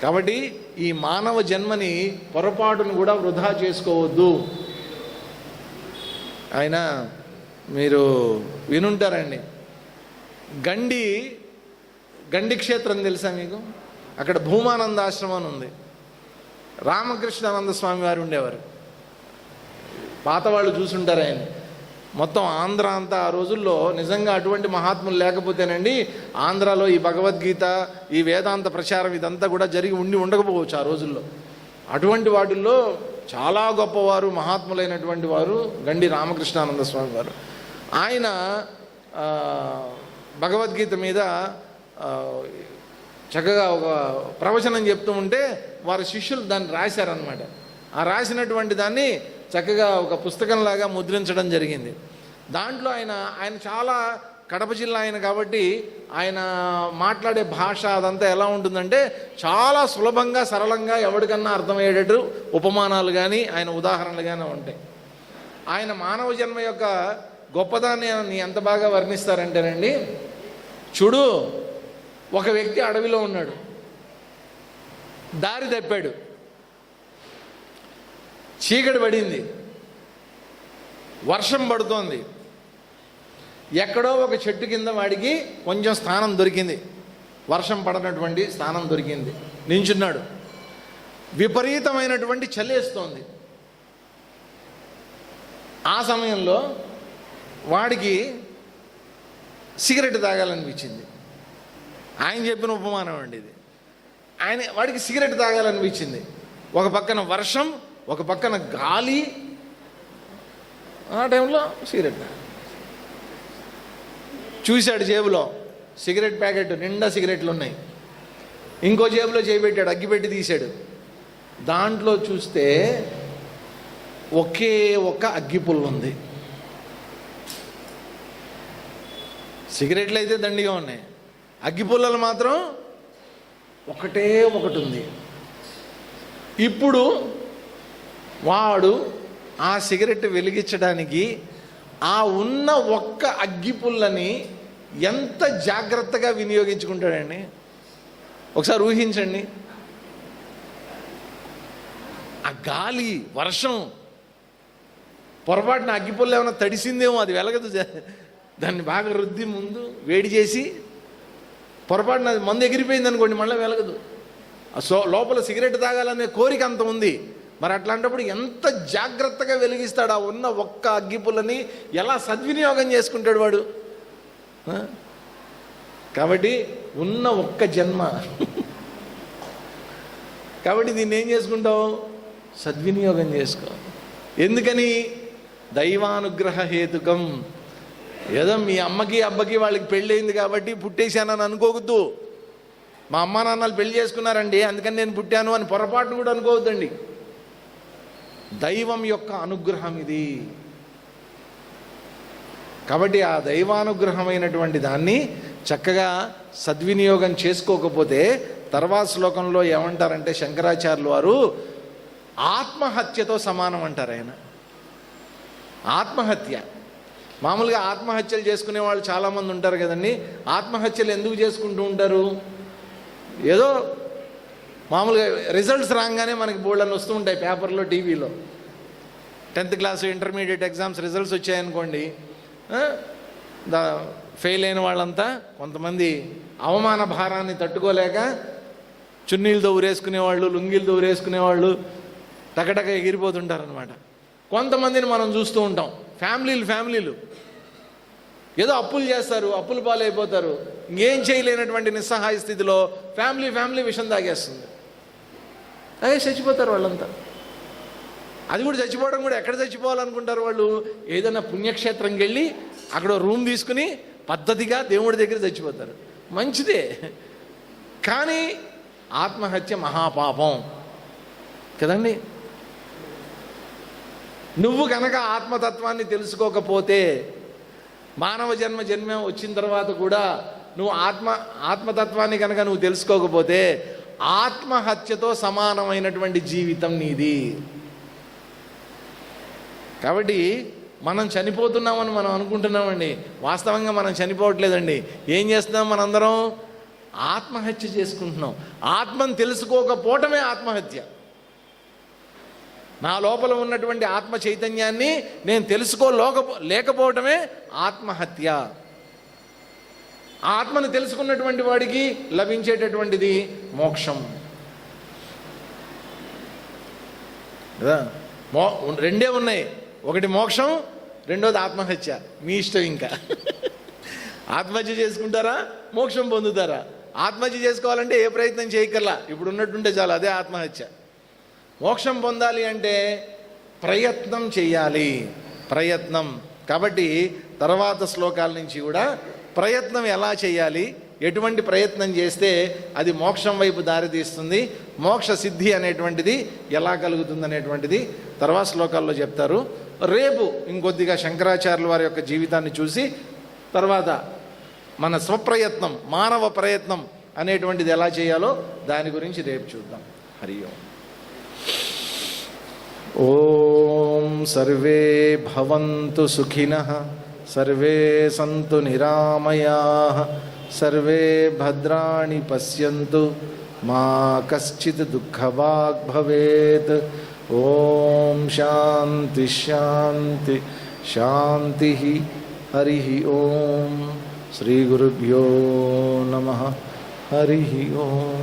కాబట్టి ఈ మానవ జన్మని పొరపాటును కూడా వృధా చేసుకోవద్దు. ఆయన మీరు వినుంటారండి, గండి క్షేత్రం తెలుసా మీకు? అక్కడ భూమానంద ఆశ్రమం అని ఉంది. రామకృష్ణానంద స్వామి వారు ఉండేవారు. పాత వాళ్ళు చూసుంటారు ఆయన. మొత్తం ఆంధ్ర అంతా ఆ రోజుల్లో నిజంగా అటువంటి మహాత్ములు లేకపోతేనండి ఆంధ్రాలో ఈ భగవద్గీత, ఈ వేదాంత ప్రచారం ఇదంతా కూడా జరిగి ఉండకపోవచ్చు ఆ రోజుల్లో. అటువంటి వాటిల్లో చాలా గొప్పవారు, మహాత్ములైనటువంటి వారు గండి రామకృష్ణానంద స్వామి వారు. ఆయన భగవద్గీత మీద చక్కగా ఒక ప్రవచనం చెప్తూ ఉంటే వారి శిష్యులు దాన్ని రాశారనమాట. ఆ రాసినటువంటి దాన్ని చక్కగా ఒక పుస్తకంలాగా ముద్రించడం జరిగింది. దాంట్లో ఆయన చాలా కడప జిల్లా ఆయన కాబట్టి ఆయన మాట్లాడే భాష అదంతా ఎలా ఉంటుందంటే చాలా సులభంగా, సరళంగా, ఎవరికన్నా అర్థమయ్యేటట్టు ఉపమానాలు కానీ ఆయన ఉదాహరణలు కానీ ఉంటాయి. ఆయన మానవ జన్మ యొక్క గొప్పదాన్ని ఎంత బాగా వర్ణిస్తారంటేనండి, చూడు, ఒక వ్యక్తి అడవిలో ఉన్నాడు, దారి తప్పాడు, చీకటి పడింది, వర్షం పడుతోంది, ఎక్కడో ఒక చెట్టు కింద వాడికి కొంచెం స్థానం దొరికింది. వర్షం పడనటువంటి స్థానం దొరికింది, నించున్నాడు. విపరీతమైనటువంటి చలేస్తోంది. ఆ సమయంలో వాడికి సిగరెట్ తాగాలనిపించింది. ఆయన చెప్పిన ఉపమానం అండి ఇది. వాడికి సిగరెట్ తాగాలనిపించింది. ఒక పక్కన వర్షం, ఒక పక్కన గాలి. ఆ టైంలో సిగరెట్ చూశాడు. జేబులో సిగరెట్ ప్యాకెట్ నిండా సిగరెట్లు ఉన్నాయి. ఇంకో జేబులో చేయబెట్టాడు, అగ్గిపెట్టి తీశాడు. దాంట్లో చూస్తే ఒకే ఒక అగ్గిపుల్ల ఉంది. సిగరెట్లు అయితే దండిగా ఉన్నాయి, అగ్గిపుల్లలు మాత్రం ఒకటే ఒకటి ఉంది. ఇప్పుడు వాడు ఆ సిగరెట్ వెలిగించడానికి ఆ ఉన్న ఒక్క అగ్గిపుల్లని ఎంత జాగ్రత్తగా వినియోగించుకుంటాడండి. ఒకసారి ఊహించండి. ఆ గాలి, వర్షం, పొరపాటున అగ్గిపుల్ల ఏమైనా తడిసిందేమో, అది వెలగదు. దాన్ని బాగా రుద్ది ముందు వేడి చేసి పొరపాటున అది మందు ఎగిరిపోయింది అనుకోండి, మళ్ళీ వెలగదు. లోపల సిగరెట్ తాగాలనే కోరిక అంత ఉంది. మరి అట్లాంటప్పుడు ఎంత జాగ్రత్తగా వెలిగిస్తాడు. ఆ ఉన్న ఒక్క అగ్గిపుల్లని ఎలా సద్వినియోగం చేసుకుంటాడు వాడు. కాబట్టి ఉన్న ఒక్క జన్మ, కాబట్టి దీన్ని ఏం చేసుకుంటావు? సద్వినియోగం చేసుకో. ఎందుకని? దైవానుగ్రహ హేతుకం. ఏదో మీ అమ్మకి అబ్బకి వాళ్ళకి పెళ్ళయింది కాబట్టి పుట్టేశానని అనుకోవద్దు. మా అమ్మా నాన్నలు పెళ్లి చేసుకున్నారండి అందుకని నేను పుట్టాను అని పొరపాటును కూడా అనుకోవద్దండి. దైవం యొక్క అనుగ్రహం ఇది. కాబట్టి ఆ దైవానుగ్రహమైనటువంటి దాన్ని చక్కగా సద్వినియోగం చేసుకోకపోతే తర్వాత శ్లోకంలో ఏమంటారంటే శంకరాచార్యులు వారు ఆత్మహత్యతో సమానం అంటారు. ఆయన ఆత్మహత్య, మామూలుగా ఆత్మహత్యలు చేసుకునే వాళ్ళు చాలామంది ఉంటారు కదండి. ఆత్మహత్యలు ఎందుకు చేసుకుంటూ ఉంటారు? ఏదో మామూలుగా రిజల్ట్స్ రాగానే మనకి బోల్డని వస్తూ ఉంటాయి పేపర్లో, టీవీలో. 10th class intermediate exams results వచ్చాయనుకోండి, ఫెయిల్ అయిన వాళ్ళంతా కొంతమంది అవమాన భారాన్ని తట్టుకోలేక చున్నీలతో ఊరేసుకునేవాళ్ళు, లుంగీలతో ఊరేసుకునేవాళ్ళు టకటక ఎగిరిపోతుంటారనమాట. కొంతమందిని మనం చూస్తూ ఉంటాం, ఫ్యామిలీలు ఏదో అప్పులు చేస్తారు, అప్పులు పాలైపోతారు. ఇంకేం చేయలేనటువంటి నిస్సహాయ స్థితిలో ఫ్యామిలీ విషం తాగేస్తుంది, అదే చచ్చిపోతారు వాళ్ళంతా. అది కూడా చచ్చిపోవడం కూడా ఎక్కడ చచ్చిపోవాలనుకుంటారు వాళ్ళు? ఏదైనా పుణ్యక్షేత్రంకి వెళ్ళి అక్కడ రూమ్ తీసుకుని పద్ధతిగా దేవుడి దగ్గర చచ్చిపోతారు. మంచిదే, కానీ ఆత్మహత్య మహాపాపం కదండి. నువ్వు కనుక ఆత్మతత్వాన్ని తెలుసుకోకపోతే, మానవ జన్మ వచ్చిన తర్వాత కూడా నువ్వు ఆత్మతత్వాన్ని కనుక నువ్వు తెలుసుకోకపోతే ఆత్మహత్యతో సమానమైనటువంటి జీవితం నీది. కాబట్టి మనం చనిపోతున్నామని మనం అనుకుంటున్నామండి, వాస్తవంగా మనం చనిపోవట్లేదండి. ఏం చేస్తున్నాం? మనందరం ఆత్మహత్య చేసుకుంటున్నాం. ఆత్మను తెలుసుకోకపోవటమే ఆత్మహత్య. నా లోపల ఉన్నటువంటి ఆత్మ చైతన్యాన్ని నేను లేకపోవటమే ఆత్మహత్య. ఆత్మను తెలుసుకున్నటువంటి వాడికి లభించేటటువంటిది మోక్షం కదా. రెండే ఉన్నాయి, ఒకటి మోక్షం, రెండోది ఆత్మహత్య. మీ ఇష్టం. ఇంకా ఆత్మహత్య చేసుకుంటారా, మోక్షం పొందుతారా? ఆత్మహత్య చేసుకోవాలంటే ఏ ప్రయత్నం చేయకల్లా, ఇప్పుడు ఉన్నట్టుంటే చాలు, అదే ఆత్మహత్య. మోక్షం పొందాలి అంటే ప్రయత్నం చేయాలి, ప్రయత్నం. కాబట్టి తర్వాత శ్లోకాల నుంచి కూడా ప్రయత్నం ఎలా చేయాలి, ఎటువంటి ప్రయత్నం చేస్తే అది మోక్షం వైపు దారితీస్తుంది, మోక్ష సిద్ధి అనేటువంటిది ఎలా కలుగుతుంది అనేటువంటిది తర్వాత శ్లోకాల్లో చెప్తారు. రేపు ఇంకొద్దిగా శంకరాచార్యుల వారి యొక్క జీవితాన్ని చూసి తర్వాత మన స్వప్రయత్నం, మానవ ప్రయత్నం అనేటువంటిది ఎలా చేయాలో దాని గురించి రేపు చూద్దాం. హరి ఓం. ఓం సర్వే భవంతు సుఖినః, సర్వే సంతు నిరామయాః, సర్వే భద్రాణి పశ్యంతు, మా కశ్చిత్ దుఃఖభాగ్ భవేత్. ఓం శాంతి శాంతి శాంతి. హరి ఓం. శ్రీ గురుభ్యో నమః. హరి ఓం.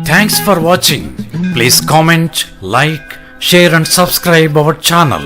Thanks for watching. Please comment, like, share and subscribe our channel.